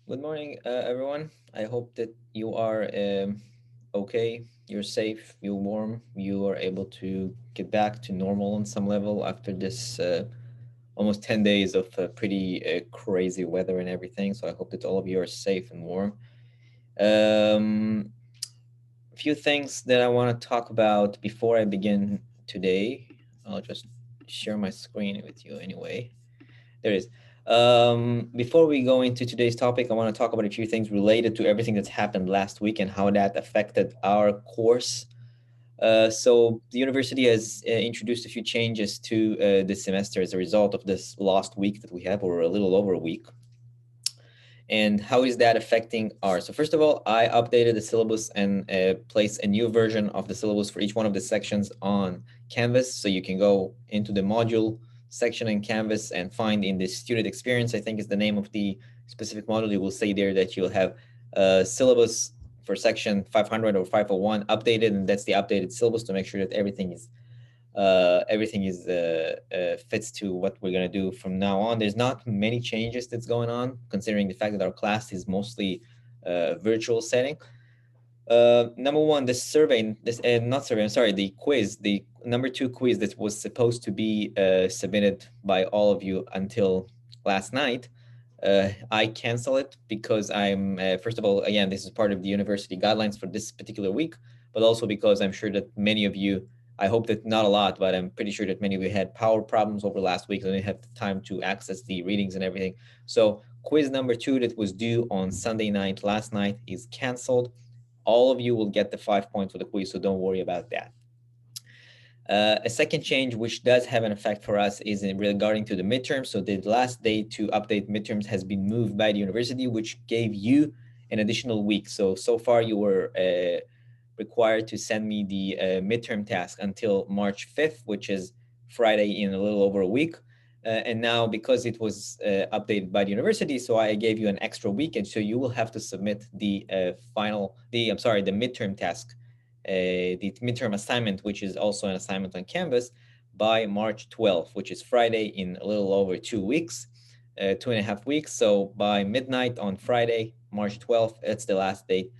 Good morning, everyone. I hope that you are okay, you're safe, you're warm, you are able to get back to normal on some level after this almost 10 days of pretty crazy weather and everything. So I hope that all of you are safe and warm. A few things that I want to talk about before I begin today. I'll just share my screen with you anyway. There it is. Before we go into today's topic, I want to talk about a few things related to everything that's happened last week and how that affected our course. So the university has introduced a few changes to this semester as a result of this last week that we have, or a little over a week. And how is that affecting ours? So first of all, I updated the syllabus and placed a new version of the syllabus for each one of the sections on Canvas. So you can go into the module section in Canvas and find in the student experience, I think is the name of the specific module. You will say there that you'll have syllabus for section 500 or 501 updated, and that's the updated syllabus to make sure that everything is fits to what we're going to do from now on. There's not many changes that's going on, considering the fact that our class is mostly virtual setting. Number one, the survey, this not survey, I'm sorry, the quiz, the number two quiz that was supposed to be submitted by all of you until last night. I cancel it because I'm, first of all, again, this is part of the university guidelines for this particular week, but also because I'm sure that many of you, I hope that not a lot, but I'm pretty sure that many of you had power problems over last week and didn't have time to access the readings and everything. So quiz number two that was due on Sunday night, last night, is canceled. All of you will get the 5 points for the quiz, so don't worry about that. A second change, which does have an effect for us, is in regarding to the midterms. So the last day to update midterms has been moved by the university, which gave you an additional week. So far you were required to send me the midterm task until March 5th, which is Friday in a little over a week. And now, because it was updated by the university, so I gave you an extra week, and so you will have to submit the the midterm task, the midterm assignment, which is also an assignment on Canvas, by March 12th, which is Friday in a little over 2 weeks, 2.5 weeks. So by midnight on Friday, March 12th, it's the last day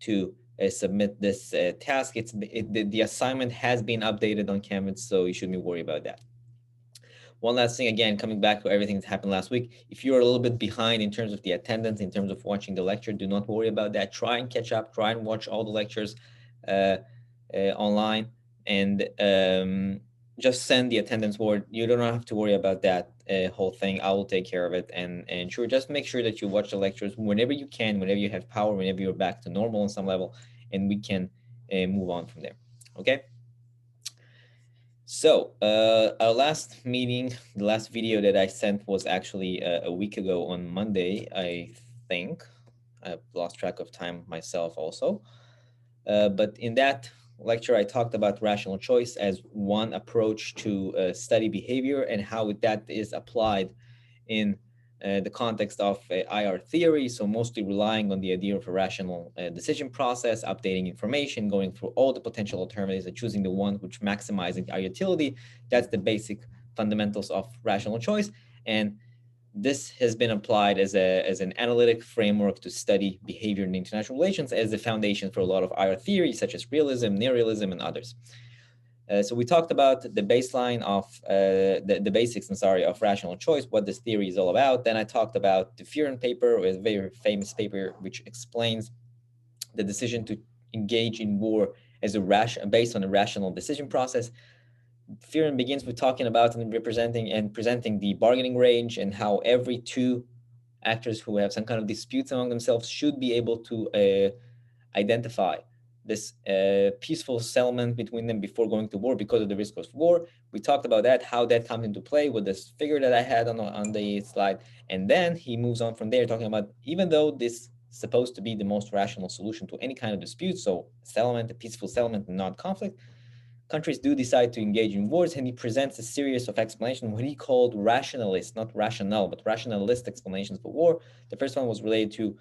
to submit this task. The assignment has been updated on Canvas, so you shouldn't worry about that. One last thing, again, coming back to everything that happened last week, if you're a little bit behind in terms of the attendance, in terms of watching the lecture, do not worry about that. Try and catch up, try and watch all the lectures online, and just send the attendance board. You don't have to worry about that whole thing. I will take care of it. And sure, just make sure that you watch the lectures whenever you can, whenever you have power, whenever you're back to normal on some level, and we can move on from there. Okay? So our last meeting, the last video that I sent was actually a week ago on Monday, I think. I've lost track of time myself also. But in that lecture, I talked about rational choice as one approach to study behavior and how that is applied in the context of IR theory. So mostly relying on the idea of a rational decision process, updating information, going through all the potential alternatives and choosing the one which maximizes our utility. That's the basic fundamentals of rational choice. And this has been applied as an analytic framework to study behavior in international relations as the foundation for a lot of IR theories, such as realism, neorealism, and others. So we talked about the baseline of the basics, of rational choice, what this theory is all about. Then I talked about the Fearon paper, a very famous paper, which explains the decision to engage in war as based on a rational decision process. Fearon begins with talking about and presenting the bargaining range and how every two actors who have some kind of disputes among themselves should be able to identify this peaceful settlement between them before going to war because of the risk of war. We talked about that, how that comes into play with this figure that I had on the slide. And then he moves on from there talking about, even though this is supposed to be the most rational solution to any kind of dispute, so settlement, a peaceful settlement and non-conflict, countries do decide to engage in wars, and he presents a series of explanations, what he called rationalist, not rational, but rationalist explanations for war. The first one was related to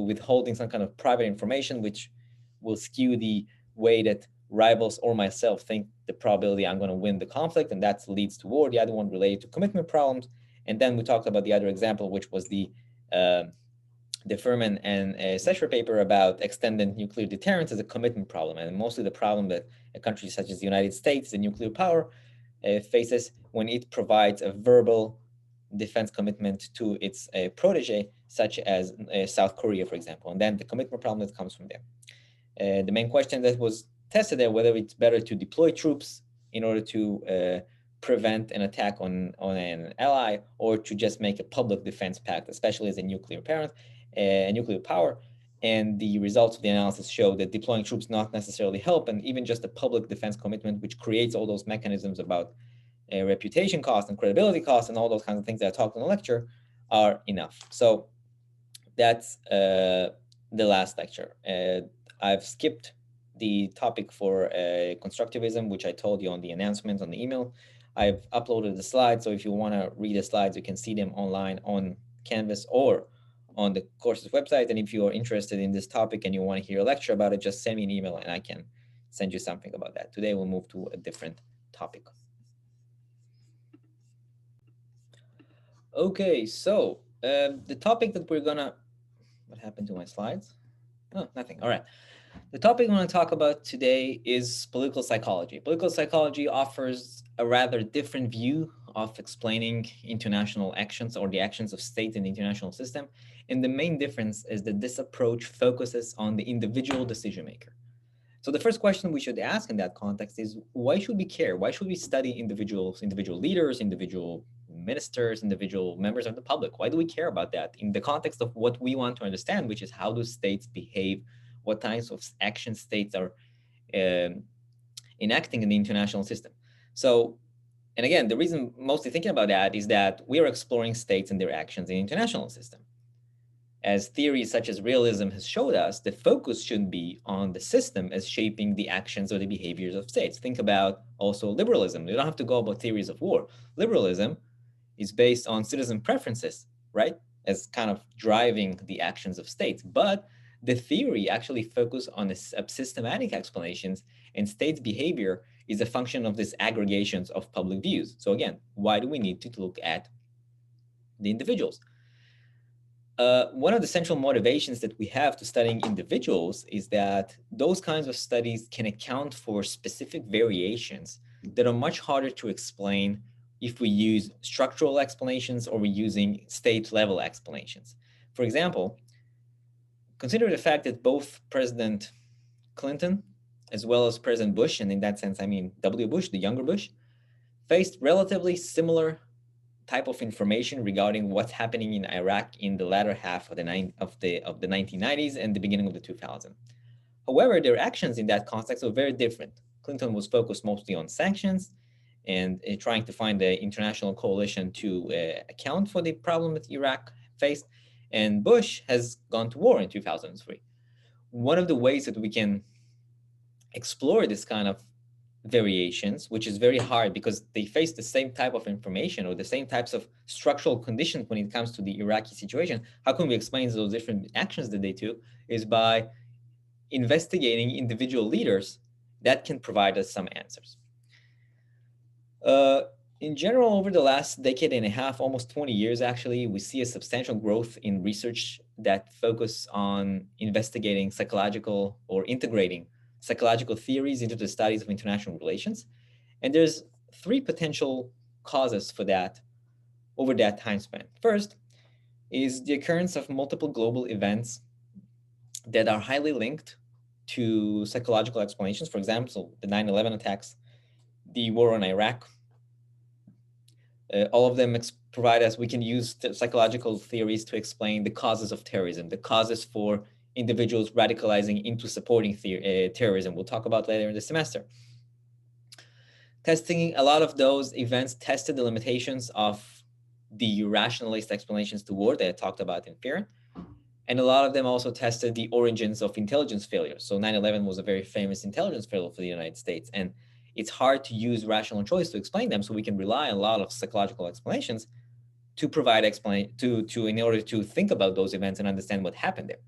withholding some kind of private information, which will skew the way that rivals or myself think the probability I'm going to win the conflict, and that leads to war. The other one related to commitment problems. And then we talked about the other example, which was the the Furman and Sesher paper about extended nuclear deterrence as a commitment problem, and mostly the problem that a country such as the United States, the nuclear power, faces when it provides a verbal defense commitment to its protege, such as South Korea, for example, and then the commitment problem that comes from there. The main question that was tested there, whether it's better to deploy troops in order to prevent an attack on an ally, or to just make a public defense pact, especially as a nuclear power. And the results of the analysis show that deploying troops not necessarily help, and even just a public defense commitment, which creates all those mechanisms about reputation cost and credibility cost and all those kinds of things that I talked in the lecture, are enough. So that's the last lecture. I've skipped the topic for constructivism, which I told you on the announcement on the email. I've uploaded the slides, so if you want to read the slides, you can see them online on Canvas or on the course's website. And if you are interested in this topic and you want to hear a lecture about it, just send me an email and I can send you something about that. Today we'll move to a different topic. Okay, so the topic that we're gonna, what happened to my slides? Oh, nothing. All right. The topic I want to talk about today is political psychology. Political psychology offers a rather different view of explaining international actions or the actions of states in the international system. And the main difference is that this approach focuses on the individual decision maker. So the first question we should ask in that context is, why should we care? Why should we study individual leaders, individual ministers, individual members of the public? Why do we care about that in the context of what we want to understand, which is how do states behave, what types of action states are enacting in the international system? So, and again, the reason mostly thinking about that is that we are exploring states and their actions in the international system. As theories such as realism has showed us, the focus should be on the system as shaping the actions or the behaviors of states. Think about also liberalism. You don't have to go about theories of war. Liberalism is based on citizen preferences, right? As kind of driving the actions of states. But the theory actually focuses on systematic explanations, and states' behavior is a function of these aggregations of public views. So again, why do we need to look at the individuals? One of the central motivations that we have to studying individuals is that those kinds of studies can account for specific variations that are much harder to explain if we use structural explanations or we're using state-level explanations. For example, consider the fact that both President Clinton as well as President Bush, and in that sense I mean W. Bush, the younger Bush, faced relatively similar type of information regarding what's happening in Iraq in the latter half of the 1990s and the beginning of the 2000s. However, their actions in that context were very different. Clinton was focused mostly on sanctions and trying to find the international coalition to account for the problem that Iraq faced, and Bush has gone to war in 2003. One of the ways that we can explore this kind of variations, which is very hard because they face the same type of information or the same types of structural conditions when it comes to the Iraqi situation. How can we explain those different actions that they took? Is by investigating individual leaders that can provide us some answers. In general, over the last decade and a half, almost 20 years actually, we see a substantial growth in research that focus on investigating psychological or integrating psychological theories into the studies of international relations. And there's three potential causes for that over that time span. First is the occurrence of multiple global events that are highly linked to psychological explanations. For example, the 9/11 attacks, the war on Iraq. All of them provide us, we can use psychological theories to explain the causes of terrorism, the causes for individuals radicalizing into supporting terrorism. We'll talk about later in the semester. Testing a lot of those events tested the limitations of the rationalist explanations to war that I talked about in Fear. And a lot of them also tested the origins of intelligence failures. So 9/11 was a very famous intelligence failure for the United States. And it's hard to use rational choice to explain them. So we can rely on a lot of psychological explanations to provide in order to think about those events and understand what happened there.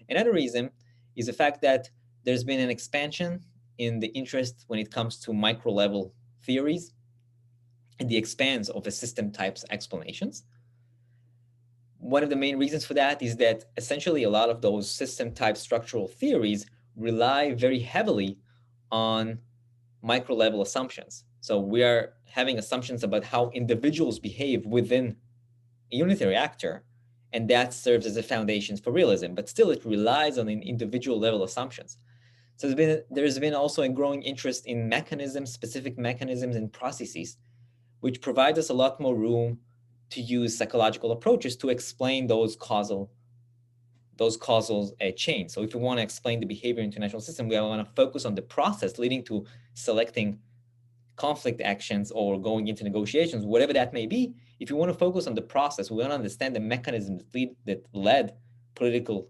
Another reason is the fact that there's been an expansion in the interest when it comes to micro level theories and the expanse of the system types explanations. One of the main reasons for that is that essentially a lot of those system type structural theories rely very heavily on micro level assumptions. So we are having assumptions about how individuals behave within a unitary actor, and that serves as a foundation for realism, but still it relies on an individual level assumptions. So there's been also a growing interest in mechanisms, specific mechanisms and processes, which provide us a lot more room to use psychological approaches to explain those causal chains. So if we want to explain the behavior in international system, we want to focus on the process leading to selecting conflict actions or going into negotiations, whatever that may be. If you want to focus on the process, we want to understand the mechanisms that led political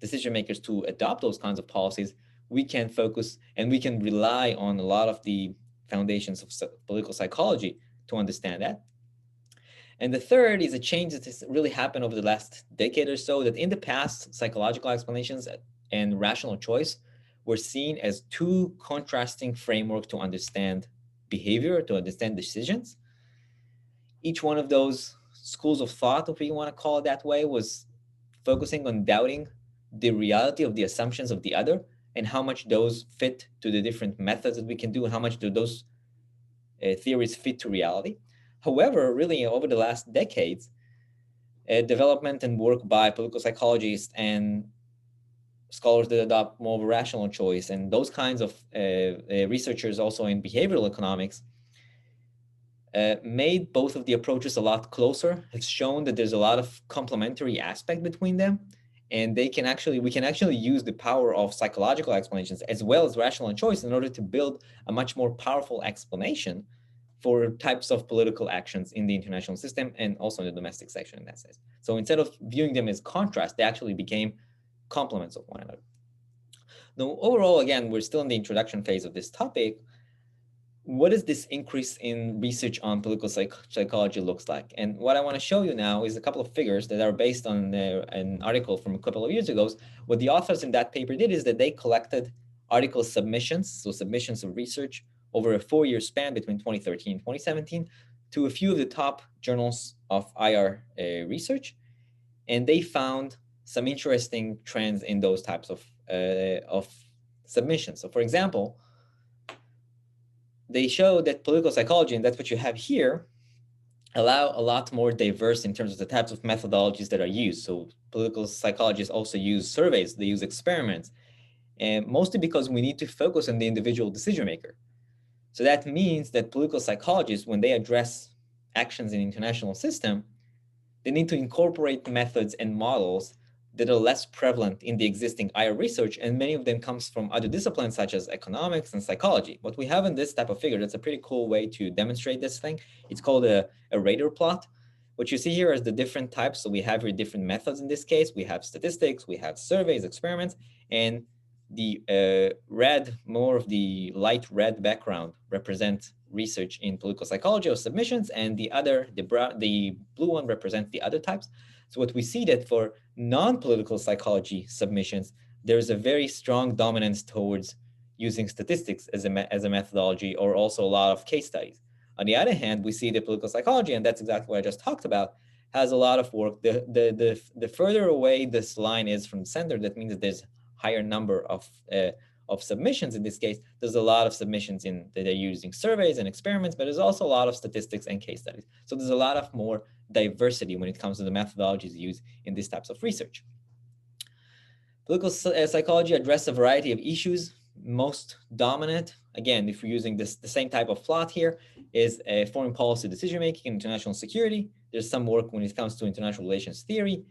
decision makers to adopt those kinds of policies. We can focus and we can rely on a lot of the foundations of political psychology to understand that. And the third is a change that has really happened over the last decade or so, that in the past, psychological explanations and rational choice were seen as two contrasting frameworks to understand behavior, to understand decisions. Each one of those schools of thought, if we want to call it that way, was focusing on doubting the reality of the assumptions of the other and how much those fit to the different methods that we can do and how much do those theories fit to reality. However, really over the last decades, development and work by political psychologists and scholars that adopt more of a rational choice and those kinds of researchers also in behavioral economics made both of the approaches a lot closer. It's shown that there's a lot of complementary aspect between them, and we can actually use the power of psychological explanations as well as rational choice in order to build a much more powerful explanation for types of political actions in the international system and also in the domestic section in that sense. So instead of viewing them as contrast, they actually became complements of one another. Now, overall, again, we're still in the introduction phase of this topic. What does this increase in research on political psychology looks like? And what I want to show you now is a couple of figures that are based on an article from a couple of years ago. What the authors in that paper did is that they collected article submissions, so submissions of research over a 4-year span between 2013 and 2017 to a few of the top journals of IR research. And they found some interesting trends in those types of submissions. So for example, they show that political psychology, and that's what you have here, allow a lot more diverse in terms of the types of methodologies that are used. So political psychologists also use surveys, they use experiments, and mostly because we need to focus on the individual decision maker. So that means that political psychologists, when they address actions in the international system, they need to incorporate methods and models that are less prevalent in the existing IR research, and many of them comes from other disciplines such as economics and psychology. What we have in this type of figure, that's a pretty cool way to demonstrate this thing. It's called a radar plot. What you see here is the different types. So we have here different methods in this case. We have statistics, we have surveys, experiments, and the red, more of the light red background represent research in political psychology or submissions, and the blue one represents the other types. So what we see that for non-political psychology submissions, there's a very strong dominance towards using statistics as a methodology, or also a lot of case studies. On the other hand, we see that political psychology, and that's exactly what I just talked about, has a lot of work. The further away this line is from the center, that means that there's higher number of submissions. In this case, there's a lot of submissions that they're using surveys and experiments, but there's also a lot of statistics and case studies. So there's a lot of more diversity when it comes to the methodologies used in these types of research. Political psychology addresses a variety of issues. Most dominant, again, if we're using the same type of plot here, is foreign policy decision-making and international security. There's some work when it comes to international relations theory.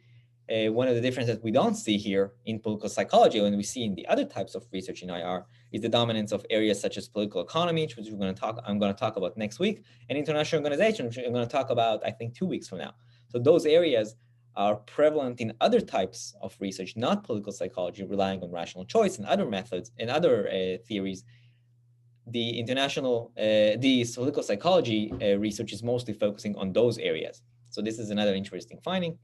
One of the differences we don't see here in political psychology, and we see in the other types of research in IR, is the dominance of areas such as political economy, which I'm going to talk about next week, and international organization, which I'm going to talk about, I think, 2 weeks from now. So those areas are prevalent in other types of research, not political psychology, relying on rational choice and other methods and other theories. The political psychology research is mostly focusing on those areas. So this is another interesting finding.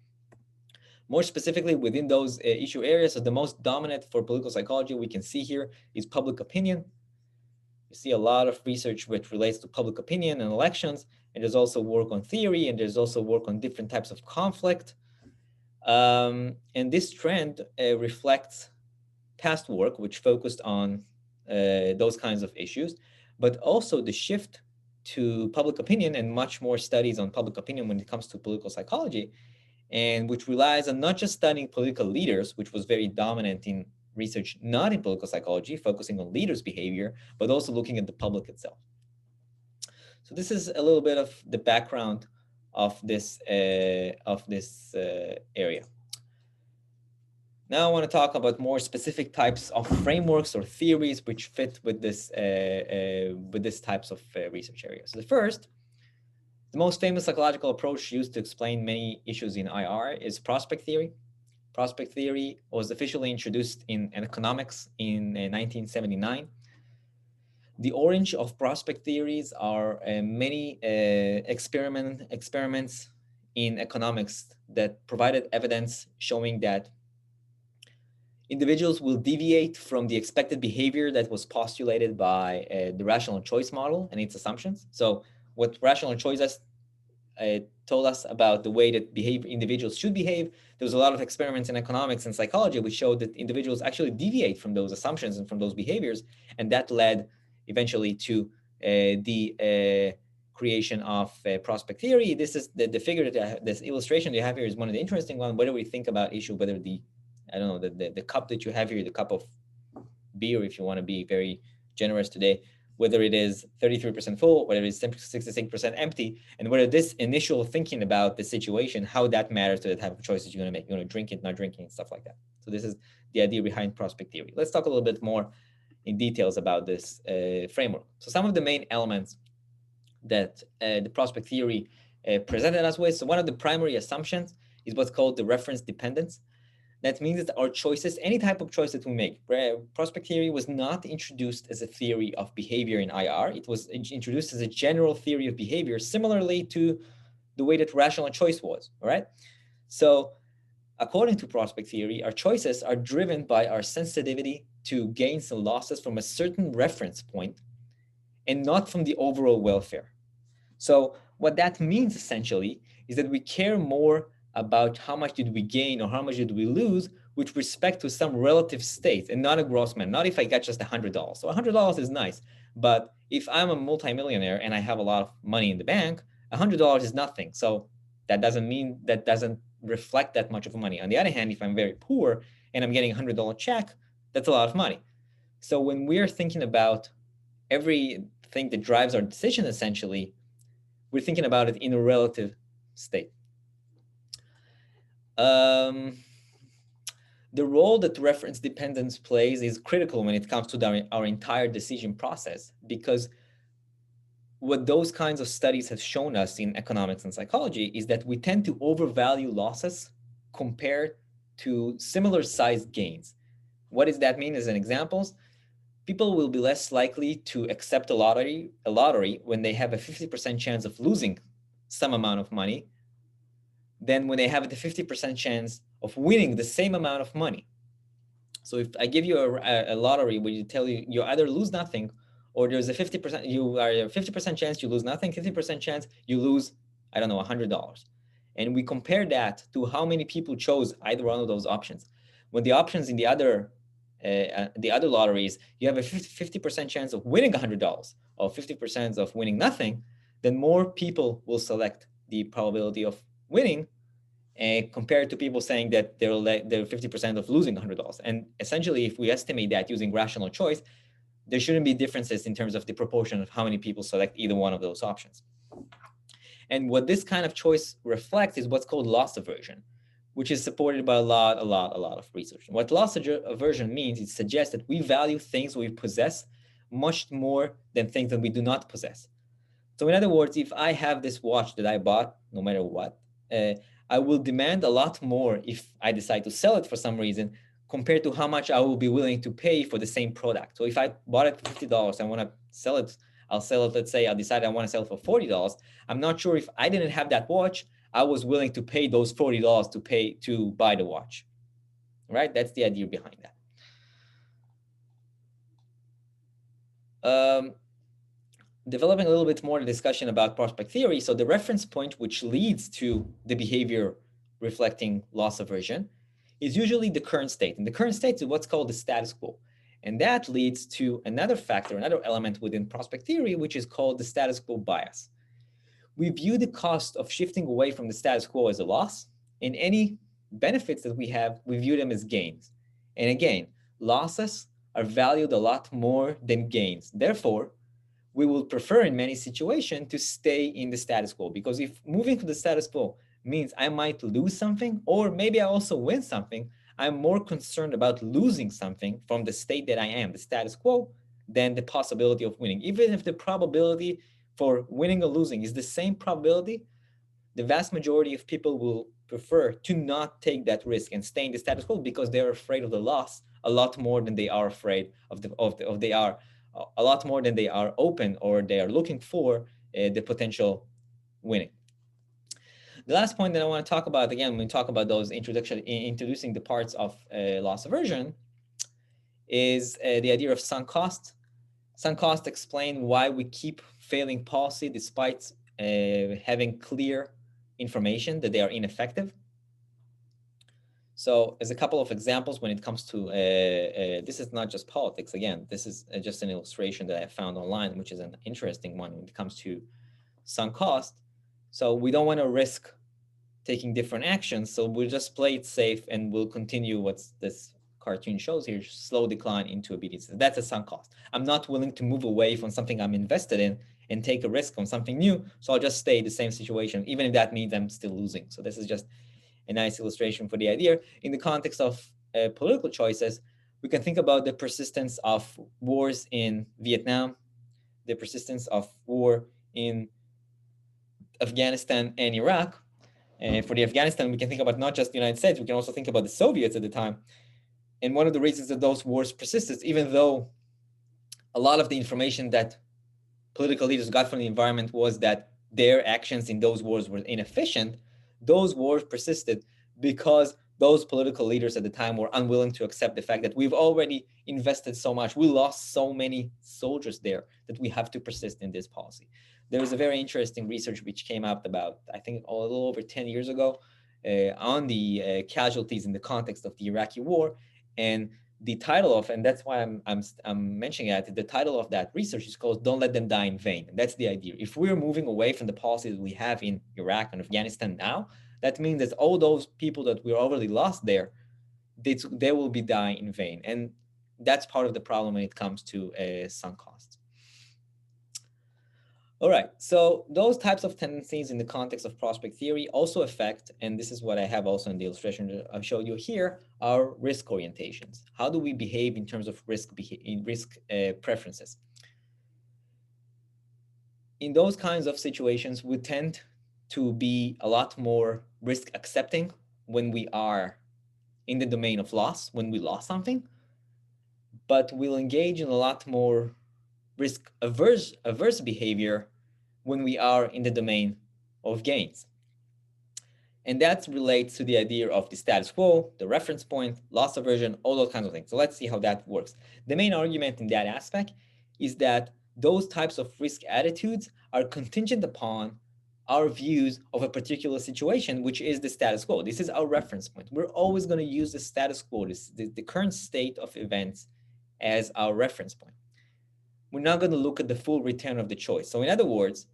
More specifically, within those issue areas, so the most dominant for political psychology we can see here is public opinion. You see a lot of research which relates to public opinion and elections, and there's also work on theory, and there's also work on different types of conflict. And this trend reflects past work, which focused on those kinds of issues, but also the shift to public opinion and much more studies on public opinion when it comes to political psychology, and which relies on not just studying political leaders, which was very dominant in research, not in political psychology, focusing on leaders' behavior, but also looking at the public itself. So this is a little bit of the background of this area. Now I want to talk about more specific types of frameworks or theories which fit with this types of research areas. So the most famous psychological approach used to explain many issues in IR is prospect theory. Prospect theory was officially introduced in economics in 1979. The orange of prospect theories are many experiments in economics that provided evidence showing that individuals will deviate from the expected behavior that was postulated by the rational choice model and its assumptions. So what rational choices told us about the way that individuals should behave, there was a lot of experiments in economics and psychology which showed that individuals actually deviate from those assumptions and from those behaviors, and that led eventually to the creation of prospect theory. This is the figure that this illustration that you have here is one of the interesting ones. Whether we think about issue, whether the cup that you have here, the cup of beer, if you want to be very generous today, whether it is 33% full, whether it is 66% empty, and whether this initial thinking about the situation, how that matters to the type of choices you're going to make. You're going to drink it, not drinking it, stuff like that. So this is the idea behind prospect theory. Let's talk a little bit more in details about this framework. So some of the main elements that the prospect theory presented us with. So one of the primary assumptions is what's called the reference dependence. That means that our choices, any type of choice that we make, prospect theory was not introduced as a theory of behavior in IR. It was introduced as a general theory of behavior, similarly to the way that rational choice was, all right? So according to prospect theory, our choices are driven by our sensitivity to gains and losses from a certain reference point and not from the overall welfare. So what that means essentially is that we care more about how much did we gain or how much did we lose with respect to some relative state and not a gross man, not if I got just $100. So $100 is nice, but if I'm a multimillionaire and I have a lot of money in the bank, $100 is nothing. So that doesn't reflect that much of money. On the other hand, if I'm very poor and I'm getting $100 check, that's a lot of money. So when we're thinking about everything that drives our decision, essentially, we're thinking about it in a relative state. The role that reference dependence plays is critical when it comes to our entire decision process, because what those kinds of studies have shown us in economics and psychology is that we tend to overvalue losses compared to similar sized gains. What does that mean as an examples? People will be less likely to accept a lottery when they have a 50% chance of losing some amount of money than when they have the 50% chance of winning the same amount of money. So if I give you a lottery where you tell you either lose nothing or there's a 50% chance you lose nothing, 50% chance you lose, I don't know, $100. And we compare that to how many people chose either one of those options. When the options in the other lotteries, you have a 50% chance of winning $100 or 50% of winning nothing, then more people will select the probability of winning compared to people saying that they're 50% of losing $100. And essentially, if we estimate that using rational choice, there shouldn't be differences in terms of the proportion of how many people select either one of those options. And what this kind of choice reflects is what's called loss aversion, which is supported by a lot of research. What loss aversion means, it suggests that we value things we possess much more than things that we do not possess. So in other words, if I have this watch that I bought, no matter what, I will demand a lot more if I decide to sell it for some reason compared to how much I will be willing to pay for the same product. So if I bought it for $50, I want to sell it, I'll sell it, let's say I'll decide I want to sell it for $40. I'm not sure if I didn't have that watch, I was willing to pay those $40 to buy the watch, right? That's the idea behind that. Developing a little bit more discussion about prospect theory. So the reference point which leads to the behavior reflecting loss aversion, is usually the current state. And the current state is what's called the status quo. And that leads to another factor, another element within prospect theory, which is called the status quo bias. We view the cost of shifting away from the status quo as a loss, and any benefits that we have, we view them as gains. And again, losses are valued a lot more than gains. Therefore, we will prefer in many situations to stay in the status quo, because if moving to the status quo means I might lose something, or maybe I also win something, I'm more concerned about losing something from the state that I am, the status quo, than the possibility of winning. Even if the probability for winning or losing is the same probability, the vast majority of people will prefer to not take that risk and stay in the status quo because they're afraid of the loss a lot more than they are afraid of they are a lot more than they are open or they are looking for the potential winning. The last point that I want to talk about, again, when we talk about those introducing the parts of loss aversion, is the idea of sunk cost. Sunk cost explain why we keep failing policy despite having clear information that they are ineffective. So as a couple of examples when it comes to, this is not just politics, again, this is just an illustration that I found online, which is an interesting one when it comes to sunk cost. So we don't want to risk taking different actions, so we'll just play it safe and we'll continue what this cartoon shows here, slow decline into obedience. That's a sunk cost. I'm not willing to move away from something I'm invested in and take a risk on something new, so I'll just stay in the same situation, even if that means I'm still losing. So this is just a nice illustration for the idea. In the context of political choices, we can think about the persistence of wars in Vietnam, the persistence of war in Afghanistan and Iraq. And for the Afghanistan, we can think about not just the United States, we can also think about the Soviets at the time. And one of the reasons that those wars persisted, even though a lot of the information that political leaders got from the environment was that their actions in those wars were inefficient, those wars persisted because those political leaders at the time were unwilling to accept the fact that we've already invested so much, we lost so many soldiers there, that we have to persist in this policy. There was a very interesting research which came out about, I think, a little over 10 years ago on the casualties in the context of the Iraqi war. And the title of, and that's why I'm mentioning it, the title of that research is called "Don't Let Them Die in Vain." And that's the idea. If we're moving away from the policies we have in Iraq and Afghanistan now, that means that all those people that we already lost there, they will be dying in vain. And that's part of the problem when it comes to sunk costs. All right, so those types of tendencies in the context of prospect theory also affect, and this is what I have also in the illustration that I've showed you here, our risk orientations. How do we behave in terms of risk preferences? In those kinds of situations, we tend to be a lot more risk accepting when we are in the domain of loss, when we lost something, but we'll engage in a lot more risk averse behavior when we are in the domain of gains. And that relates to the idea of the status quo, the reference point, loss aversion, all those kinds of things. So let's see how that works. The main argument in that aspect is that those types of risk attitudes are contingent upon our views of a particular situation, which is the status quo. This is our reference point. We're always going to use the status quo, the current state of events, as our reference point. We're not going to look at the full return of the choice. So in other words,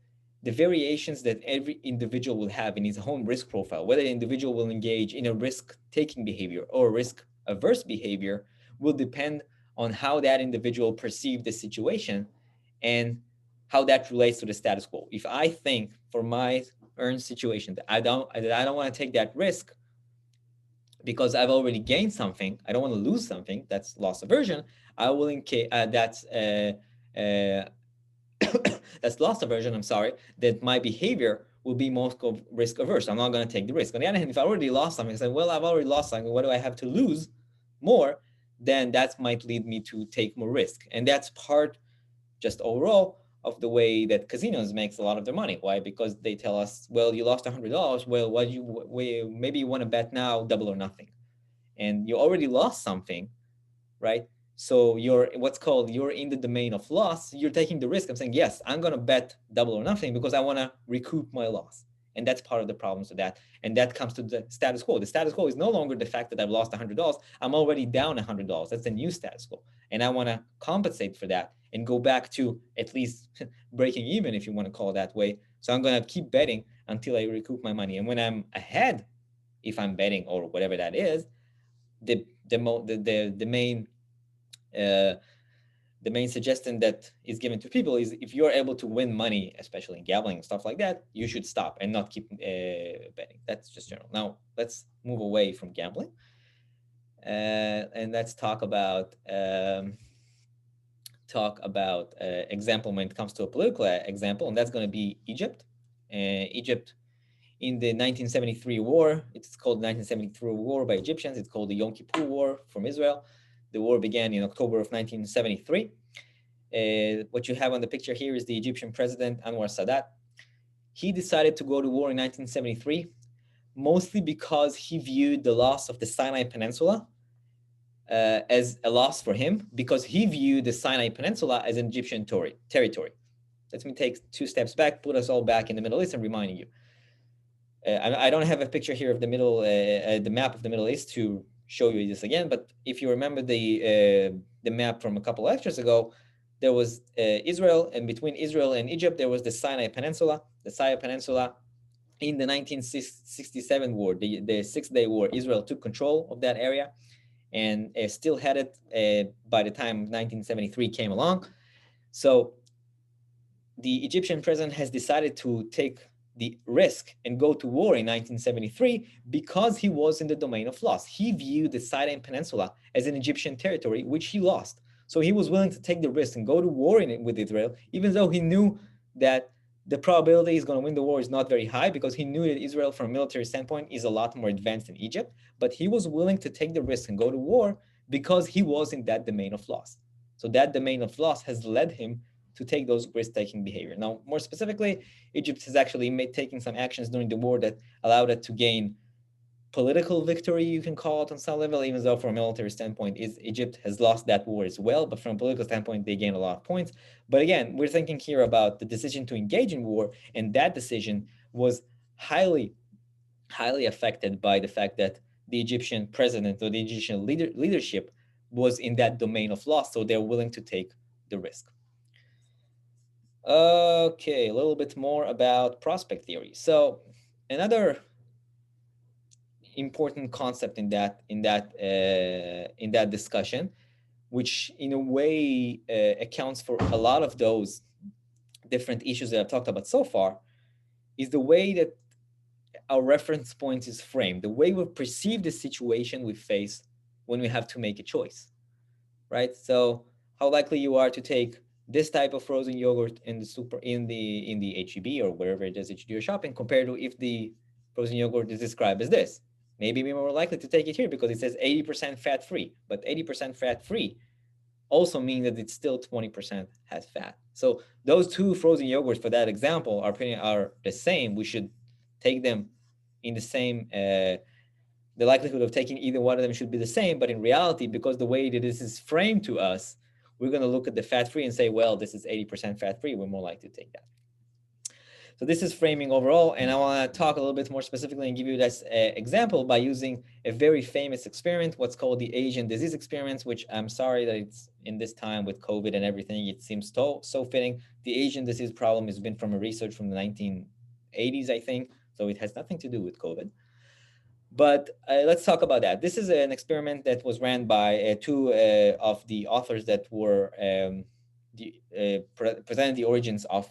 the variations that every individual will have in his own risk profile, whether the individual will engage in a risk-taking behavior or risk-averse behavior, will depend on how that individual perceives the situation and how that relates to the status quo. If I think for my earned situation that I don't want to take that risk because I've already gained something, I don't want to lose something, that's loss aversion, I will that's loss aversion, I'm sorry, that my behavior will be most risk averse. I'm not going to take the risk. On the other hand, if I already lost something, I say, well, I've already lost something, what do I have to lose more? Then that might lead me to take more risk. And that's part, just overall, of the way that casinos makes a lot of their money. Why? Because they tell us, well, you lost $100. Well, maybe you want to bet now, double or nothing. And you already lost something, right? So you're in the domain of loss. You're taking the risk. I'm saying, yes, I'm going to bet double or nothing because I want to recoup my loss. And that's part of the problems of that. And that comes to the status quo. The status quo is no longer the fact that I've lost $100. I'm already down $100. That's the new status quo. And I want to compensate for that and go back to at least breaking even, if you want to call it that way. So I'm going to keep betting until I recoup my money. And when I'm ahead, if I'm betting or whatever that is, the main suggestion that is given to people is if you're able to win money, especially in gambling and stuff like that, you should stop and not keep betting. That's just general. Now let's move away from gambling and let's talk about example when it comes to a political example, and that's going to be Egypt. Egypt in the 1973 war, it's called the 1973 war by Egyptians. It's called the Yom Kippur War from Israel. The war began in October of 1973. What you have on the picture here is the Egyptian president, Anwar Sadat. He decided to go to war in 1973, mostly because he viewed the loss of the Sinai Peninsula as a loss for him, because he viewed the Sinai Peninsula as an Egyptian territory. Let me take 2 steps back, put us all back in the Middle East and reminding you. I don't have a picture here of the map of the Middle East to show you this again, but if you remember the map from a couple of lectures ago, there was Israel, and between Israel and Egypt, there was the Sinai Peninsula. The Sinai Peninsula, in the 1967 war, the Six-Day War, Israel took control of that area and still had it by the time 1973 came along. So the Egyptian president has decided to take the risk and go to war in 1973 because he was in the domain of loss. He viewed the Sinai Peninsula as an Egyptian territory, which he lost. So he was willing to take the risk and go to war with Israel, even though he knew that the probability he's going to win the war is not very high, because he knew that Israel, from a military standpoint, is a lot more advanced than Egypt. But he was willing to take the risk and go to war because he was in that domain of loss. So that domain of loss has led him to take those risk-taking behavior. Now, more specifically, Egypt has actually taken some actions during the war that allowed it to gain political victory, you can call it on some level, even though from a military standpoint, Egypt has lost that war as well. But from a political standpoint, they gain a lot of points. But again, we're thinking here about the decision to engage in war, and that decision was highly affected by the fact that the Egyptian president or the Egyptian leadership was in that domain of loss, so they're willing to take the risk. Okay, a little bit more about prospect theory. So another important concept in that discussion, which in a way accounts for a lot of those different issues that I've talked about so far, is the way that our reference point is framed, the way we perceive the situation we face when we have to make a choice, right? So how likely you are to take this type of frozen yogurt in the HEB or wherever it is that you do your shopping, compared to if the frozen yogurt is described as this. Maybe we're more likely to take it here because it says 80% fat-free, but 80% fat-free also means that it's still 20% has fat. So those 2 frozen yogurts for that example are the same. We should take them in the same, the likelihood of taking either one of them should be the same, but in reality, because the way that this is framed to us, we're going to look at the fat-free and say, well, this is 80% fat-free. We're more likely to take that. So this is framing overall, and I want to talk a little bit more specifically and give you this example by using a very famous experiment, what's called the Asian disease experiments, which I'm sorry that it's in this time with COVID and everything, it seems so fitting. The Asian disease problem has been from a research from the 1980s, I think, so it has nothing to do with COVID. But let's talk about that. This is an experiment that was ran by 2 of the authors that were presented the origins of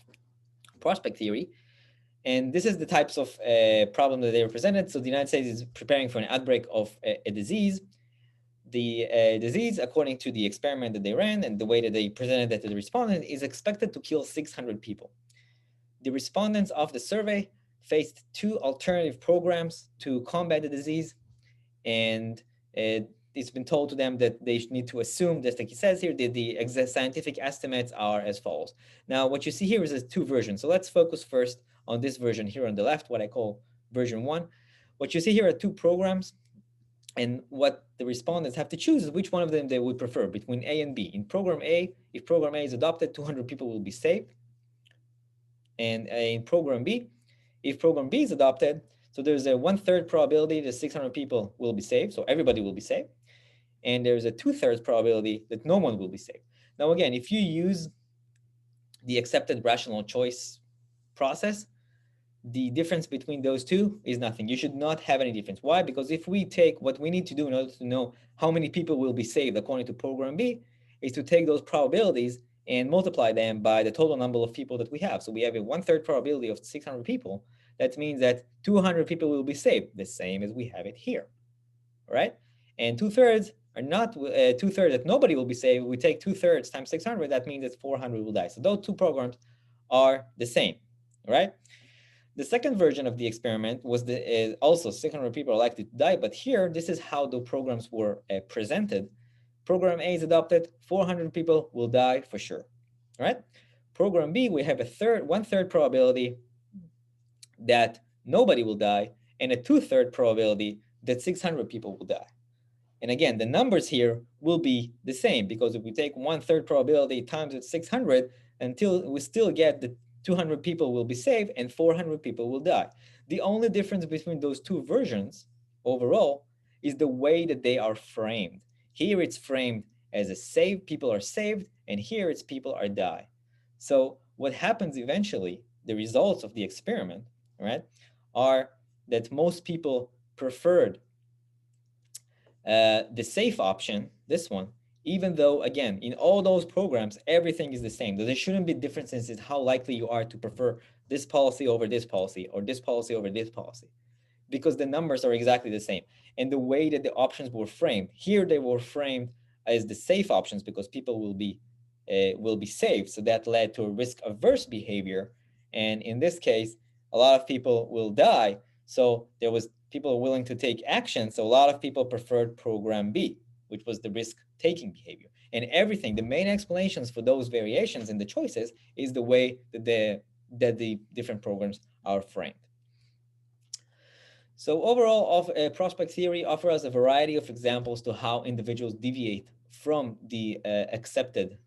prospect theory. And this is the types of problem that they were presented. So the United States is preparing for an outbreak of a disease. The disease, according to the experiment that they ran and the way that they presented it to the respondent, is expected to kill 600 people. The respondents of the survey faced 2 alternative programs to combat the disease, and it's been told to them that they need to assume, just like he says here, that the exact scientific estimates are as follows. Now, what you see here is 2 versions. So let's focus first on this version here on the left, what I call version 1. What you see here are 2 programs, and what the respondents have to choose is which one of them they would prefer between A and B. In program A, if program A is adopted, 200 people will be saved. And in program B, if program B is adopted, so there's a 1/3 probability that 600 people will be saved, so everybody will be saved. And there's a 2/3 probability that no one will be saved. Now, again, if you use the accepted rational choice process, the difference between those two is nothing. You should not have any difference. Why? Because if we take what we need to do in order to know how many people will be saved according to program B, is to take those probabilities and multiply them by the total number of people that we have. So we have a 1/3 probability of 600 people. That means that 200 people will be saved, the same as we have it here, right? And 2/3 are not 2/3 that nobody will be saved. We take 2/3 times 600, that means that 400 will die. So those two programs are the same, right? The second version of the experiment was also 600 people are likely to die, but here, this is how the programs were presented. Program A is adopted, 400 people will die for sure, right? Program B, we have a 1/3 probability that nobody will die, and a 2/3 probability that 600 people will die. And again, the numbers here will be the same, because if we take 1/3 probability times with 600, until we still get the 200 people will be saved and 400 people will die. The only difference between those two versions overall is the way that they are framed. Here it's framed as a save, people are saved, and here it's people are die. So what happens eventually, the results of the experiment, right, are that most people preferred the safe option, this one, even though, again, in all those programs, everything is the same. There shouldn't be differences in how likely you are to prefer this policy over this policy or this policy over this policy, because the numbers are exactly the same. And the way that the options were framed, here they were framed as the safe options because people will be saved. So that led to a risk-averse behavior. And in this case, a lot of people will die. So there was people willing to take action. So a lot of people preferred program B, which was the risk-taking behavior. And everything, the main explanations for those variations in the choices is the way that the different programs are framed. So overall, prospect theory offers a variety of examples to how individuals deviate from the accepted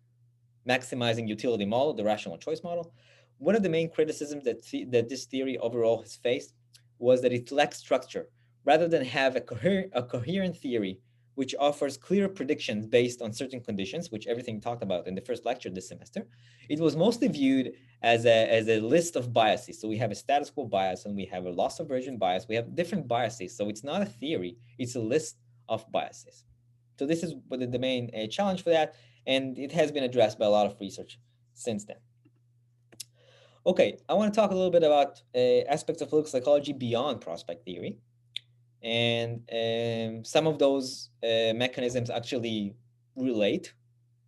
maximizing utility model, the rational choice model. One of the main criticisms that this theory overall has faced was that it lacks structure. Rather than have a coherent theory which offers clear predictions based on certain conditions, which everything talked about in the first lecture this semester, it was mostly viewed as a list of biases. So we have a status quo bias and we have a loss aversion bias. We have different biases. So it's not a theory, it's a list of biases. So this is the main challenge for that, and it has been addressed by a lot of research since then. Okay, I want to talk a little bit about aspects of political psychology beyond prospect theory. And some of those mechanisms actually relate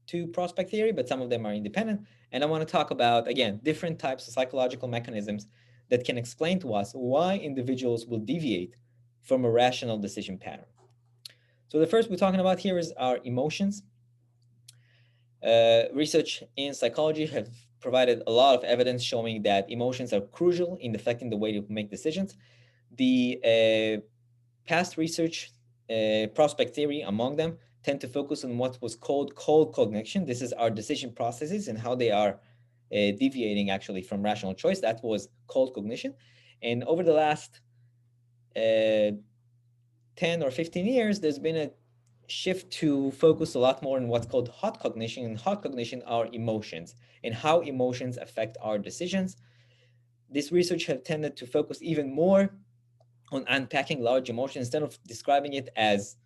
to prospect theory, but some of them are independent. And I want to talk about, again, different types of psychological mechanisms that can explain to us why individuals will deviate from a rational decision pattern. So the first we're talking about here is our emotions. Research in psychology have provided a lot of evidence showing that emotions are crucial in affecting the way to make decisions. The past research, prospect theory among them, tend to focus on what was called cold cognition. This is our decision processes and how they are deviating actually from rational choice. That was cold cognition. And over the last 10 or 15 years, there's been a shift to focus a lot more on what's called hot cognition. And hot cognition are emotions and how emotions affect our decisions. This research have tended to focus even more on unpacking large emotions. Instead of describing it as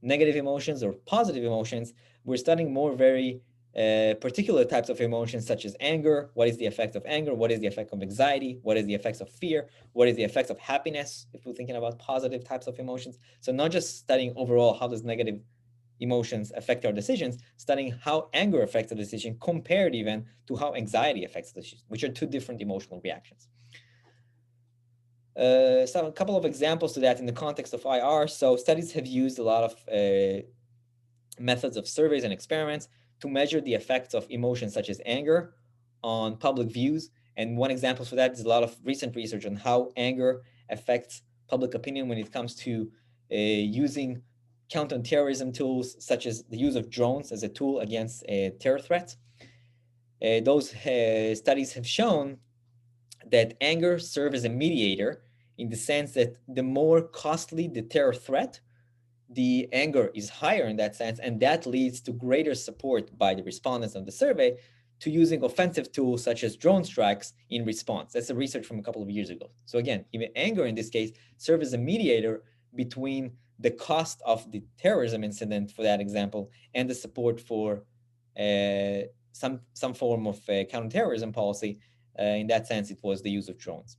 negative emotions or positive emotions, we're studying more very particular types of emotions, such as anger. What is the effect of anger? What is the effect of anxiety? What is the effects of fear? What is the effects of happiness, if we're thinking about positive types of emotions? So not just studying overall how does negative emotions affect our decisions, studying how anger affects the decision compared even to how anxiety affects the decision, which are two different emotional reactions. So a couple of examples to that in the context of IR. So studies have used a lot of methods of surveys and experiments to measure the effects of emotions such as anger on public views. And one example for that is a lot of recent research on how anger affects public opinion when it comes to using counterterrorism tools, such as the use of drones as a tool against terror threats. Those studies have shown that anger serves as a mediator in the sense that the more costly the terror threat, the anger is higher in that sense, and that leads to greater support by the respondents of the survey to using offensive tools such as drone strikes in response. That's a research from a couple of years ago. So again, even anger in this case serves as a mediator between the cost of the terrorism incident, for that example, and the support for some form of counterterrorism policy. In that sense, it was the use of drones.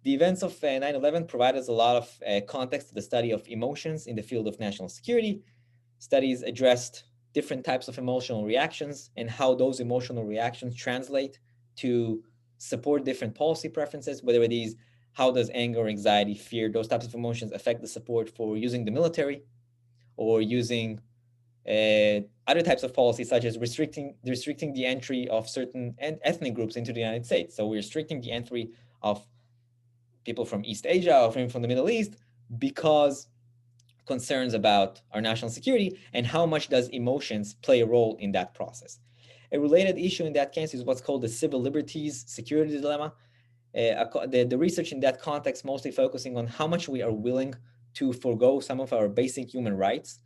The events of 9/11 provide us a lot of context to the study of emotions in the field of national security. Studies addressed different types of emotional reactions and how those emotional reactions translate to support different policy preferences, whether it is how does anger, anxiety, fear, those types of emotions affect the support for using the military or using other types of policies, such as restricting the entry of certain ethnic groups into the United States. So we're restricting the entry of people from East Asia or from the Middle East because concerns about our national security, and how much does emotions play a role in that process. A related issue in that case is what's called the civil liberties security dilemma. The research in that context mostly focusing on how much we are willing to forego some of our basic human rights